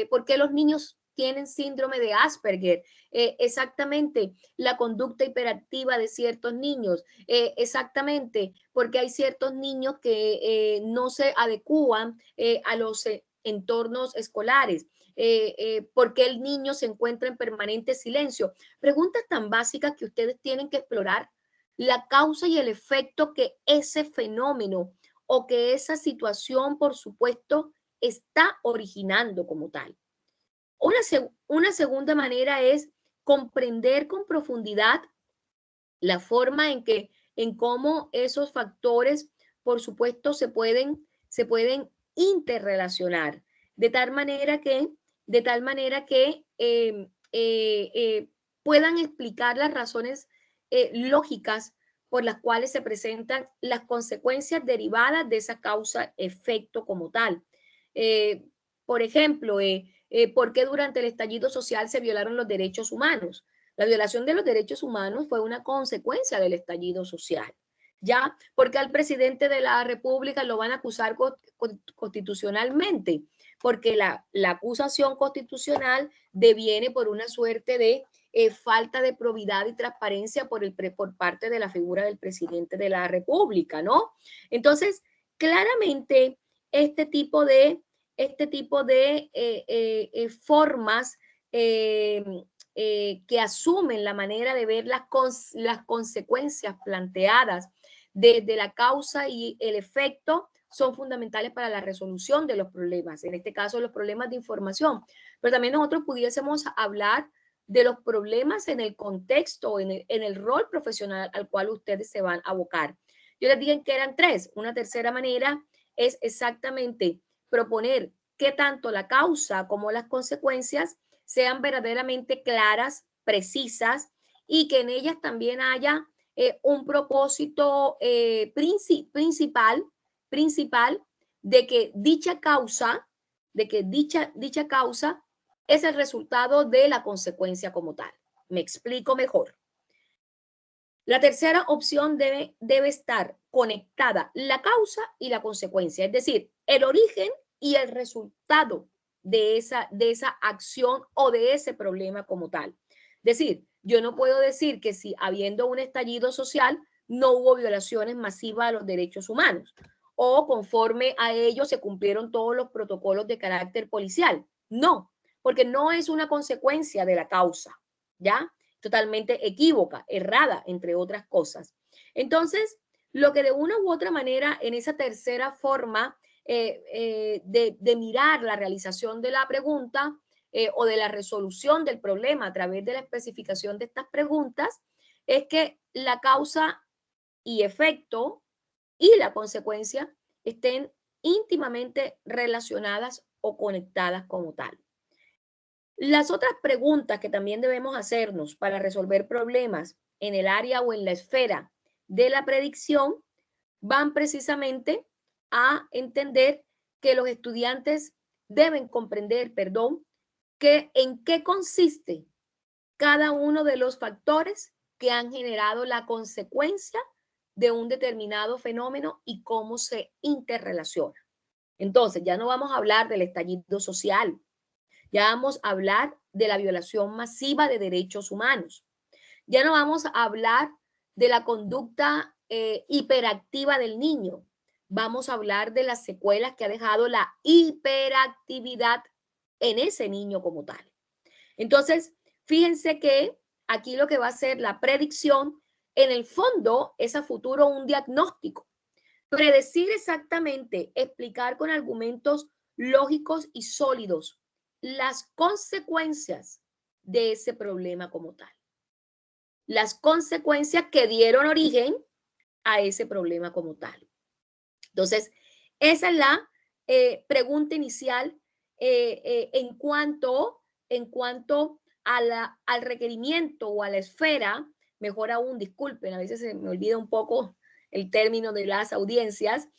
por qué los niños tienen síndrome de Asperger, exactamente la conducta hiperactiva de ciertos niños, exactamente porque hay ciertos niños que no se adecúan a los entornos escolares. ¿Por qué el niño se encuentra en permanente silencio? Preguntas tan básicas que ustedes tienen que explorar la causa y el efecto que ese fenómeno o que esa situación, por supuesto, está originando como tal. Una segunda manera es comprender con profundidad la forma en cómo esos factores, por supuesto, se pueden interrelacionar de tal manera que puedan explicar las razones lógicas por las cuales se presentan las consecuencias derivadas de esa causa-efecto como tal. Por ejemplo, ¿por qué durante el estallido social se violaron los derechos humanos? La violación de los derechos humanos fue una consecuencia del estallido social. ¿Ya? Porque al presidente de la República lo van a acusar constitucionalmente, porque la acusación constitucional deviene por una suerte de falta de probidad y transparencia por parte de la figura del presidente de la República, ¿no? Entonces, claramente, este tipo de formas que asumen la manera de ver las consecuencias planteadas desde la causa y el efecto son fundamentales para la resolución de los problemas, en este caso los problemas de información, pero también nosotros pudiésemos hablar de los problemas en el contexto, en el rol profesional al cual ustedes se van a abocar. Yo les dije que eran 3. Una tercera manera es exactamente proponer que tanto la causa como las consecuencias sean verdaderamente claras, precisas y que en ellas también haya un propósito principal de que dicha causa es el resultado de la consecuencia como tal. Me explico mejor. La tercera opción debe estar conectada la causa y la consecuencia, es decir, el origen y el resultado de esa acción o de ese problema como tal. Es decir, yo no puedo decir que si habiendo un estallido social no hubo violaciones masivas a los derechos humanos o conforme a ello se cumplieron todos los protocolos de carácter policial. No, porque no es una consecuencia de la causa, ¿ya? Totalmente equívoca, errada, entre otras cosas. Entonces, lo que de una u otra manera en esa tercera forma de mirar la realización de la pregunta o de la resolución del problema a través de la especificación de estas preguntas es que la causa y efecto y la consecuencia estén íntimamente relacionadas o conectadas como tal. Las otras preguntas que también debemos hacernos para resolver problemas en el área o en la esfera de la predicción van precisamente a entender que los estudiantes deben comprender, que en qué consiste cada uno de los factores que han generado la consecuencia de un determinado fenómeno y cómo se interrelaciona. Entonces, ya no vamos a hablar del estallido social, ya vamos a hablar de la violación masiva de derechos humanos, ya no vamos a hablar de la conducta hiperactiva del niño, vamos a hablar de las secuelas que ha dejado la hiperactividad en ese niño como tal. Entonces, fíjense que aquí lo que va a ser la predicción, en el fondo es a futuro un diagnóstico. Predecir exactamente, explicar con argumentos lógicos y sólidos las consecuencias de ese problema como tal. Las consecuencias que dieron origen a ese problema como tal. Entonces, esa es la pregunta inicial en cuanto al requerimiento o a la esfera, mejor aún, disculpen, a veces se me olvida un poco el término de las audiencias,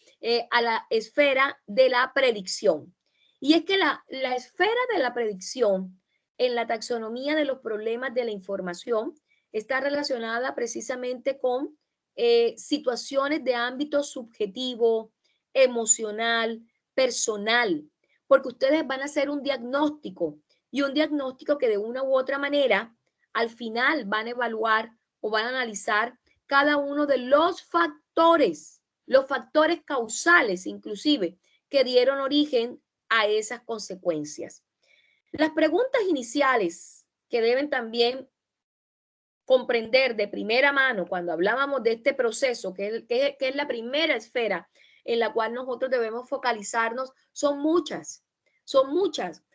a la esfera de la predicción. Y es que la esfera de la predicción en la taxonomía de los problemas de la información está relacionada precisamente con situaciones de ámbito subjetivo, emocional, personal, porque ustedes van a hacer un diagnóstico y un diagnóstico que de una u otra manera al final van a evaluar o van a analizar cada uno de los factores causales inclusive que dieron origen a esas consecuencias. Las preguntas iniciales que deben también comprender de primera mano cuando hablábamos de este proceso, que es la primera esfera en la cual nosotros debemos focalizarnos, son muchas,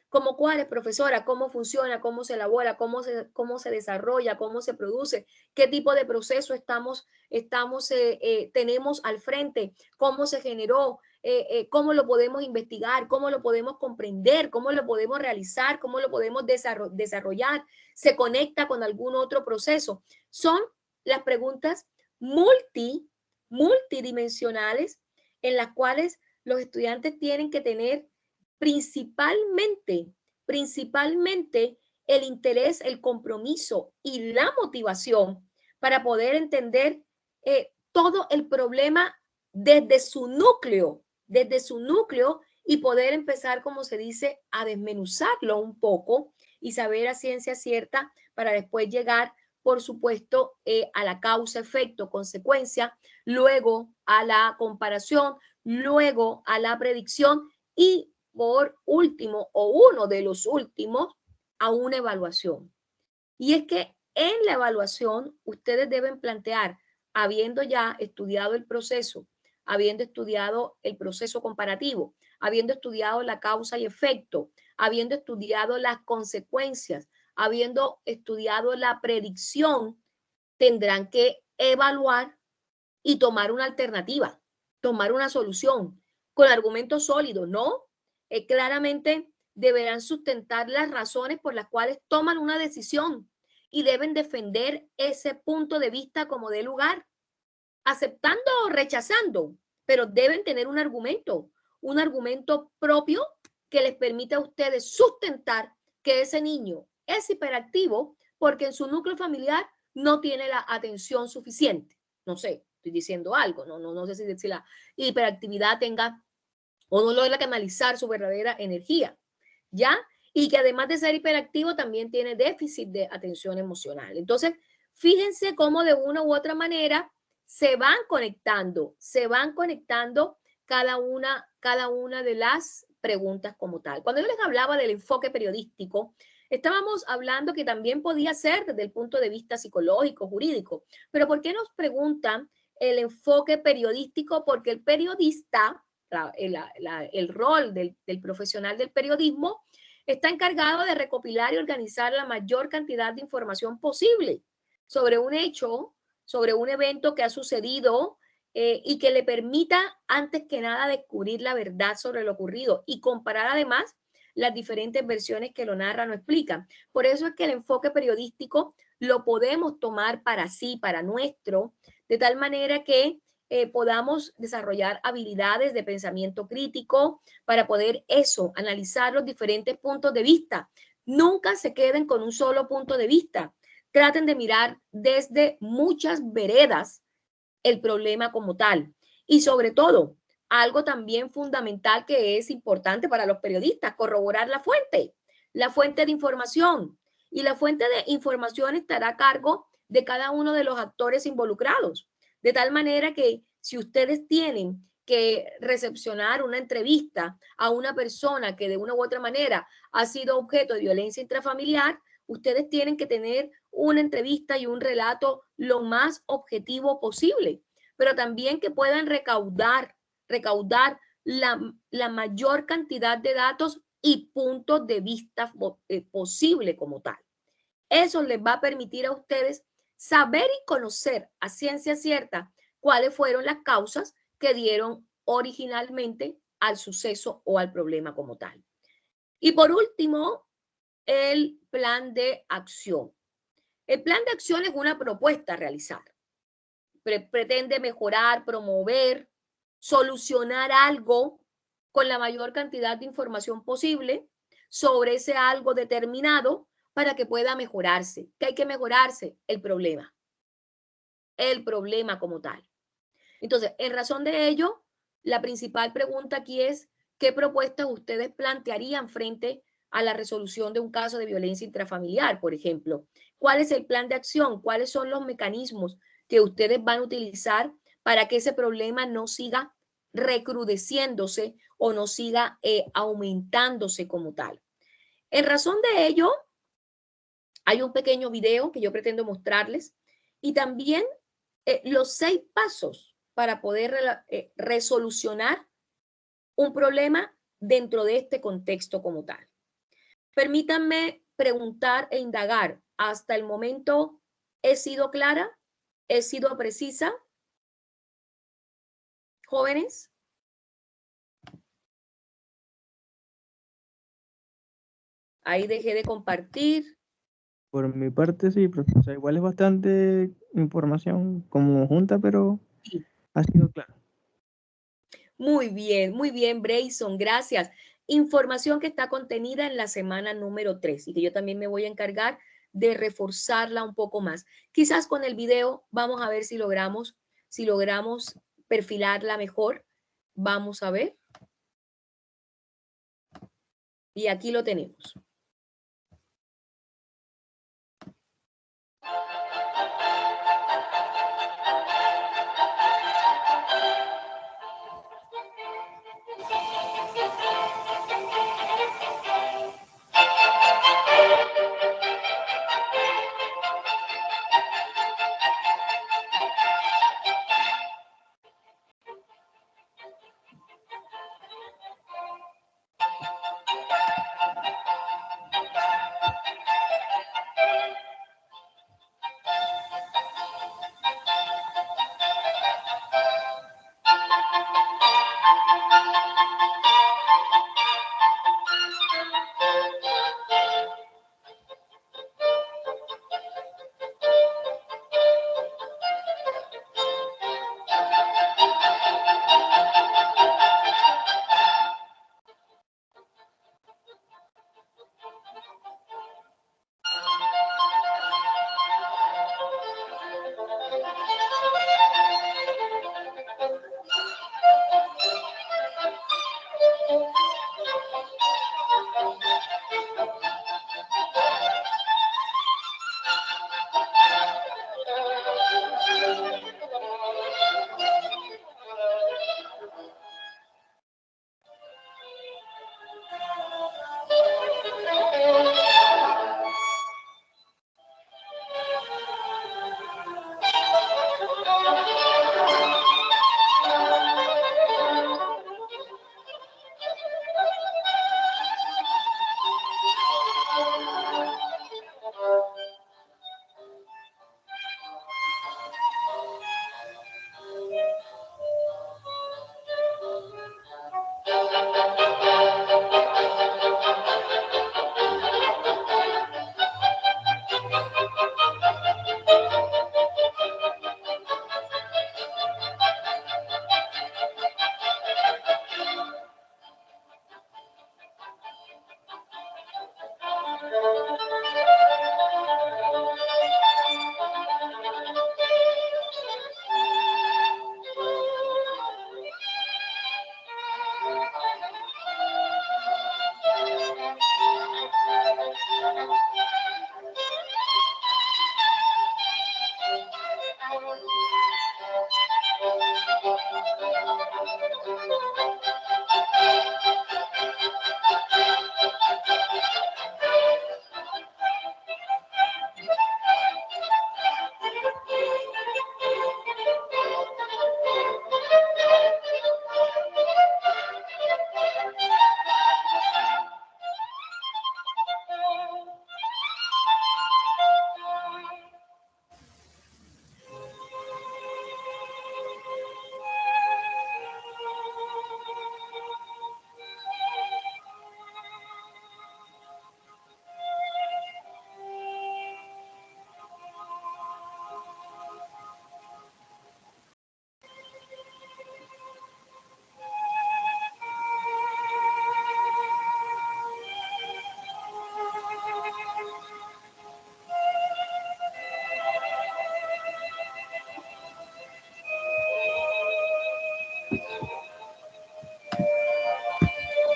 como cuáles, profesora, cómo funciona, cómo se elabora, cómo se desarrolla, cómo se produce, qué tipo de proceso tenemos al frente, cómo se generó, cómo lo podemos investigar, cómo lo podemos comprender, cómo lo podemos realizar, cómo lo podemos desarrollar, se conecta con algún otro proceso. Son las preguntas multidimensionales en las cuales los estudiantes tienen que tener principalmente el interés, el compromiso y la motivación para poder entender todo el problema desde su núcleo y poder empezar, como se dice, a desmenuzarlo un poco y saber a ciencia cierta para después llegar, por supuesto, a la causa, efecto, consecuencia, luego a la comparación, luego a la predicción y por último o uno de los últimos a una evaluación. Y es que en la evaluación ustedes deben plantear, habiendo ya estudiado el proceso, habiendo estudiado el proceso comparativo, habiendo estudiado la causa y efecto, habiendo estudiado las consecuencias, habiendo estudiado la predicción, tendrán que evaluar y tomar una alternativa, tomar una solución con argumentos sólidos, ¿no? Claramente deberán sustentar las razones por las cuales toman una decisión y deben defender ese punto de vista como de lugar, aceptando o rechazando, pero deben tener un argumento propio que les permita a ustedes sustentar que ese niño es hiperactivo porque en su núcleo familiar no tiene la atención suficiente. No sé, estoy diciendo algo, no sé si la hiperactividad tenga o no logra canalizar su verdadera energía, ¿ya? Y que además de ser hiperactivo también tiene déficit de atención emocional. Entonces, fíjense cómo de una u otra manera se van conectando cada una de las preguntas como tal. Cuando yo les hablaba del enfoque periodístico, estábamos hablando que también podía ser desde el punto de vista psicológico, jurídico. Pero ¿por qué nos preguntan el enfoque periodístico? Porque el periodista, el rol del profesional del periodismo, está encargado de recopilar y organizar la mayor cantidad de información posible sobre un hecho, sobre un evento que ha sucedido y que le permita, antes que nada, descubrir la verdad sobre lo ocurrido y comparar además las diferentes versiones que lo narran o explican. Por eso es que el enfoque periodístico lo podemos tomar para sí, para nuestro, de tal manera que podamos desarrollar habilidades de pensamiento crítico para poder analizar los diferentes puntos de vista, Nunca se queden con un solo punto de vista. Traten de mirar desde muchas veredas el problema como tal. Y sobre todo, algo también fundamental que es importante para los periodistas, corroborar la fuente de información. Y la fuente de información estará a cargo de cada uno de los actores involucrados. De tal manera que si ustedes tienen que recepcionar una entrevista a una persona que de una u otra manera ha sido objeto de violencia intrafamiliar, ustedes tienen que tener una entrevista y un relato lo más objetivo posible, pero también que puedan recaudar la mayor cantidad de datos y puntos de vista posible como tal. Eso les va a permitir a ustedes saber y conocer a ciencia cierta cuáles fueron las causas que dieron originalmente al suceso o al problema como tal. Y por último, el plan de acción. El plan de acción es una propuesta a realizar. Pretende mejorar, promover, solucionar algo con la mayor cantidad de información posible sobre ese algo determinado para que pueda mejorarse. ¿Qué hay que mejorarse? El problema como tal. Entonces, en razón de ello, la principal pregunta aquí es, ¿qué propuestas ustedes plantearían frente a la resolución de un caso de violencia intrafamiliar, por ejemplo? ¿Cuál es el plan de acción? ¿Cuáles son los mecanismos que ustedes van a utilizar para que ese problema no siga recrudeciéndose o no siga aumentándose como tal? En razón de ello, hay un pequeño video que yo pretendo mostrarles y también los 6 pasos para poder resolucionar un problema dentro de este contexto como tal. Permítanme preguntar e indagar. Hasta el momento, ¿he sido clara? ¿He sido precisa? Jóvenes. Ahí dejé de compartir. Por mi parte, sí, o sea, igual es bastante información como junta, pero Sí. ha sido claro. Muy bien, Brayson, gracias. Información que está contenida en la semana número 3 y que yo también me voy a encargar de reforzarla un poco más. Quizás con el video vamos a ver si logramos perfilarla mejor. Vamos a ver. Y aquí lo tenemos.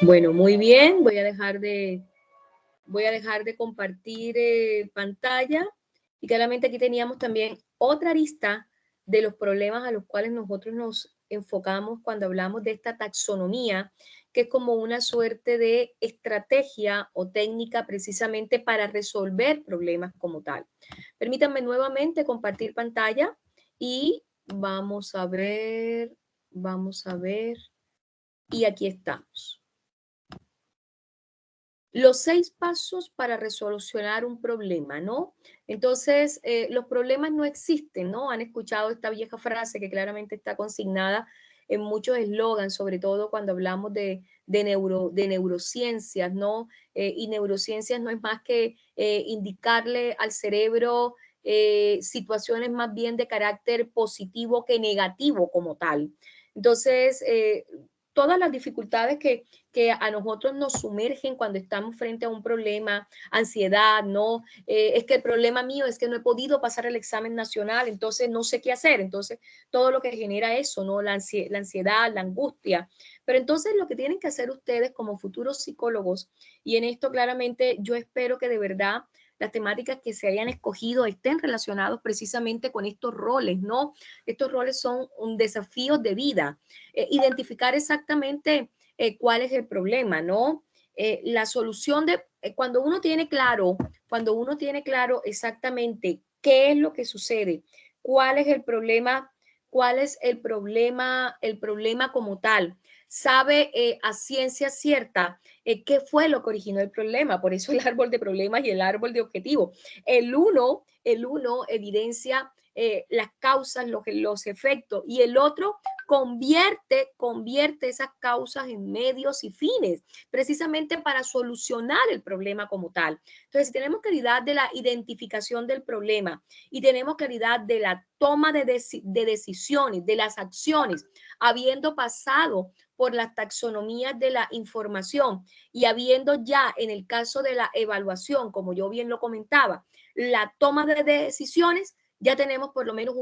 Bueno, muy bien. Voy a dejar de compartir pantalla. Y claramente aquí teníamos también otra arista de los problemas a los cuales nosotros nos enfocamos cuando hablamos de esta taxonomía, que es como una suerte de estrategia o técnica precisamente para resolver problemas como tal. Permítanme nuevamente compartir pantalla y vamos a ver, y aquí estamos. Los 6 pasos para resolucionar un problema, ¿no? Entonces, los problemas no existen, ¿no? Han escuchado esta vieja frase que claramente está consignada en muchos eslogans, sobre todo cuando hablamos de neurociencias, ¿no? Y neurociencias no es más que indicarle al cerebro situaciones más bien de carácter positivo que negativo como tal. Entonces, todas las dificultades que a nosotros nos sumergen cuando estamos frente a un problema, ansiedad, ¿no? Es que el problema mío es que no he podido pasar el examen nacional, entonces no sé qué hacer. Entonces, todo lo que genera eso, ¿no? La ansiedad, la angustia. Pero entonces lo que tienen que hacer ustedes como futuros psicólogos, y en esto claramente yo espero que de verdad las temáticas que se hayan escogido estén relacionados precisamente con estos roles, ¿no? Estos roles son un desafío de vida. Identificar exactamente cuál es el problema, ¿no? La solución de, cuando uno tiene claro exactamente qué es lo que sucede, cuál es el problema como tal, sabe a ciencia cierta qué fue lo que originó el problema. Por eso el árbol de problemas y el árbol de objetivos. El uno evidencia las causas, los efectos, y el otro convierte esas causas en medios y fines, precisamente para solucionar el problema como tal. Entonces, tenemos claridad de la identificación del problema y tenemos claridad de la toma de decisiones, de las acciones, habiendo pasado por las taxonomías de la información y habiendo ya, en el caso de la evaluación, como yo bien lo comentaba, la toma de decisiones, ya tenemos por lo menos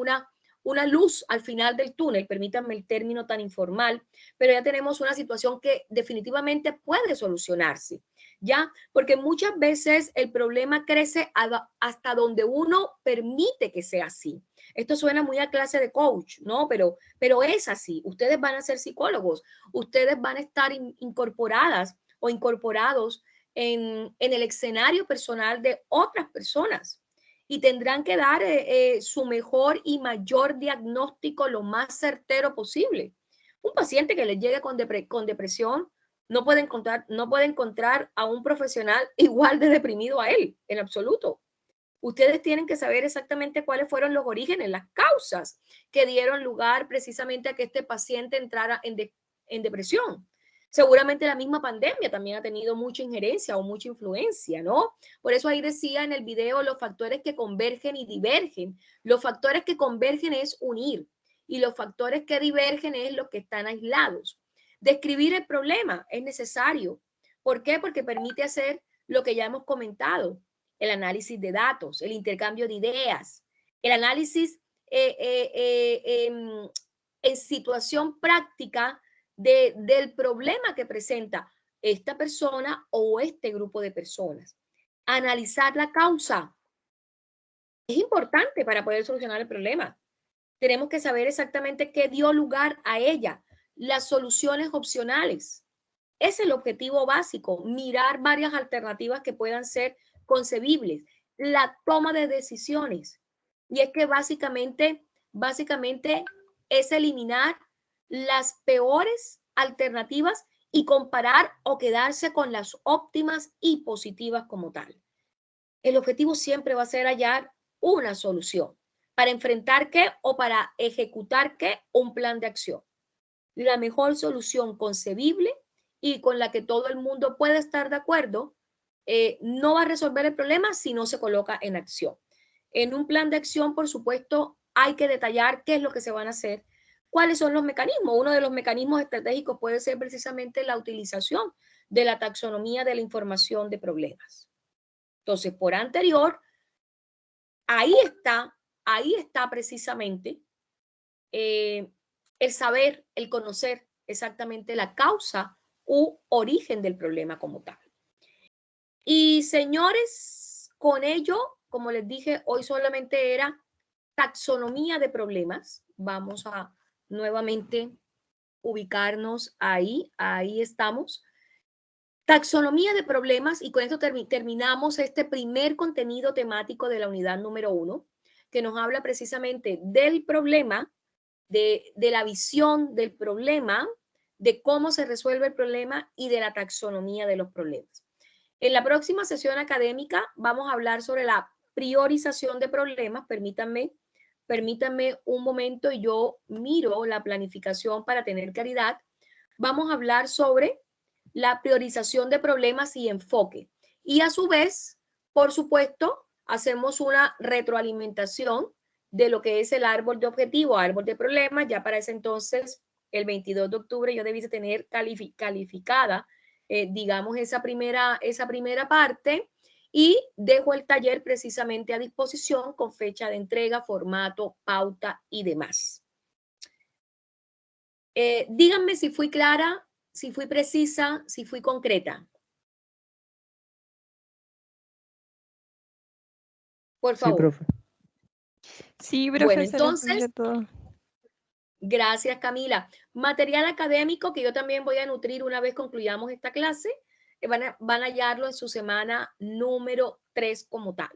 una luz al final del túnel, permítanme el término tan informal, pero ya tenemos una situación que definitivamente puede solucionarse, ¿ya? Porque muchas veces el problema crece hasta donde uno permite que sea así. Esto suena muy a clase de coach, ¿no? Pero es así. Ustedes van a ser psicólogos, ustedes van a estar incorporadas o incorporados en el escenario personal de otras personas y tendrán que dar su mejor y mayor diagnóstico lo más certero posible. Un paciente que les llegue con depresión no puede encontrar a un profesional igual de deprimido a él, en absoluto. Ustedes tienen que saber exactamente cuáles fueron los orígenes, las causas que dieron lugar precisamente a que este paciente entrara en depresión. Seguramente la misma pandemia también ha tenido mucha injerencia o mucha influencia, ¿no? Por eso ahí decía en el video los factores que convergen y divergen. Los factores que convergen es unir y los factores que divergen es los que están aislados. Describir el problema es necesario. ¿Por qué? Porque permite hacer lo que ya hemos comentado, el análisis de datos, el intercambio de ideas, el análisis en situación práctica del problema que presenta esta persona o este grupo de personas. Analizar la causa es importante para poder solucionar el problema. Tenemos que saber exactamente qué dio lugar a ella, las soluciones opcionales. Es el objetivo básico, mirar varias alternativas que puedan ser concebibles, la toma de decisiones. Y es que básicamente es eliminar las peores alternativas y comparar o quedarse con las óptimas y positivas como tal. El objetivo siempre va a ser hallar una solución para enfrentar qué o para ejecutar qué, un plan de acción. La mejor solución concebible y con la que todo el mundo puede estar de acuerdo, no va a resolver el problema si no se coloca en acción. En un plan de acción, por supuesto, hay que detallar qué es lo que se van a hacer, cuáles son los mecanismos. Uno de los mecanismos estratégicos puede ser precisamente la utilización de la taxonomía de la información de problemas. Entonces, por anterior, ahí está precisamente el saber, el conocer exactamente la causa u origen del problema como tal. Y señores, con ello, como les dije, hoy solamente era taxonomía de problemas. Vamos a nuevamente ubicarnos ahí estamos. Taxonomía de problemas, y con esto terminamos este primer contenido temático de la unidad número 1, que nos habla precisamente del problema, de la visión del problema, de cómo se resuelve el problema y de la taxonomía de los problemas. En la próxima sesión académica vamos a hablar sobre la priorización de problemas. Permítanme un momento y yo miro la planificación para tener claridad. Vamos a hablar sobre la priorización de problemas y enfoque. Y a su vez, por supuesto, hacemos una retroalimentación de lo que es el árbol de objetivo, árbol de problemas. Ya para ese entonces, el 22 de octubre, yo debiese tener calificada, digamos, esa primera parte, y dejo el taller precisamente a disposición con fecha de entrega, formato, pauta y demás. Díganme si fui clara, si fui precisa, si fui concreta. Por favor. Sí, profe. Sí, profe, Bueno, se lo entonces, entendió todo. gracias, Camila. Material académico que yo también voy a nutrir una vez concluyamos esta clase. Van a hallarlo en su semana número 3 como tal.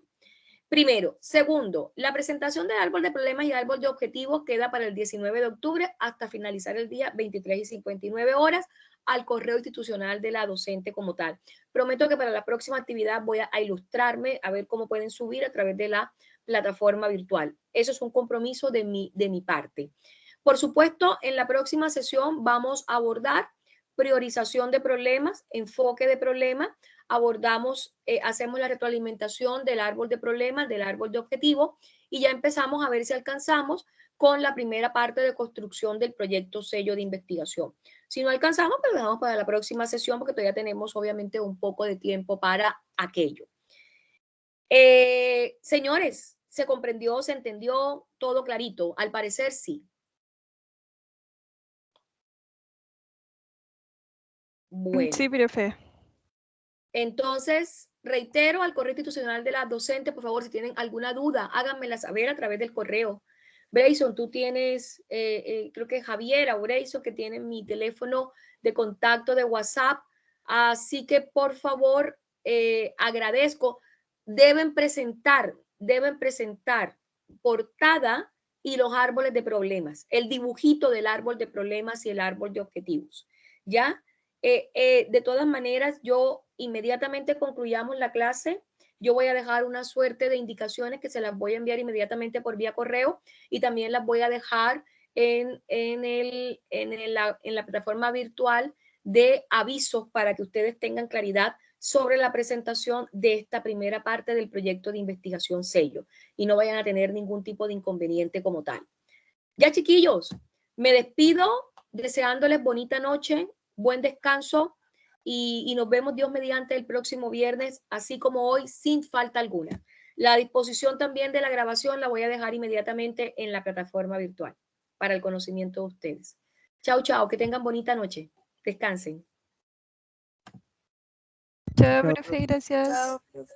Primero. Segundo, la presentación del árbol de problemas y árbol de objetivos queda para el 19 de octubre hasta finalizar el día 23:59 al correo institucional de la docente como tal. Prometo que para la próxima actividad voy a ilustrarme, a ver cómo pueden subir a través de la plataforma virtual. Eso es un compromiso de mi parte. Por supuesto, en la próxima sesión vamos a abordar priorización de problemas, enfoque de problemas, abordamos, hacemos la retroalimentación del árbol de problemas, del árbol de objetivos, y ya empezamos a ver si alcanzamos con la primera parte de construcción del proyecto sello de investigación. Si no alcanzamos, pues dejamos para la próxima sesión porque todavía tenemos obviamente un poco de tiempo para aquello. Señores, ¿se comprendió, se entendió todo clarito? Al parecer sí. Bueno. Sí, profe. Entonces, reitero al correo institucional de la docente, por favor, si tienen alguna duda, háganmela saber a través del correo. Brayson, tú tienes, creo que Javiera o Brayson, que tienen mi teléfono de contacto de WhatsApp. Así que, por favor, agradezco. Deben presentar portada y los árboles de problemas, el dibujito del árbol de problemas y el árbol de objetivos. ¿Ya? De todas maneras, yo inmediatamente concluyamos la clase, yo voy a dejar una suerte de indicaciones que se las voy a enviar inmediatamente por vía correo, y también las voy a dejar en la plataforma virtual de avisos para que ustedes tengan claridad sobre la presentación de esta primera parte del proyecto de investigación sello y no vayan a tener ningún tipo de inconveniente como tal. Ya, chiquillos, me despido deseándoles bonita noche, buen descanso. y nos vemos Dios mediante el próximo viernes, así como hoy, sin falta alguna. La disposición también de la grabación la voy a dejar inmediatamente en la plataforma virtual para el conocimiento de ustedes. Chao, chao, que tengan bonita noche. Descansen. Chao, Chao. profe, gracias. Chao, profe.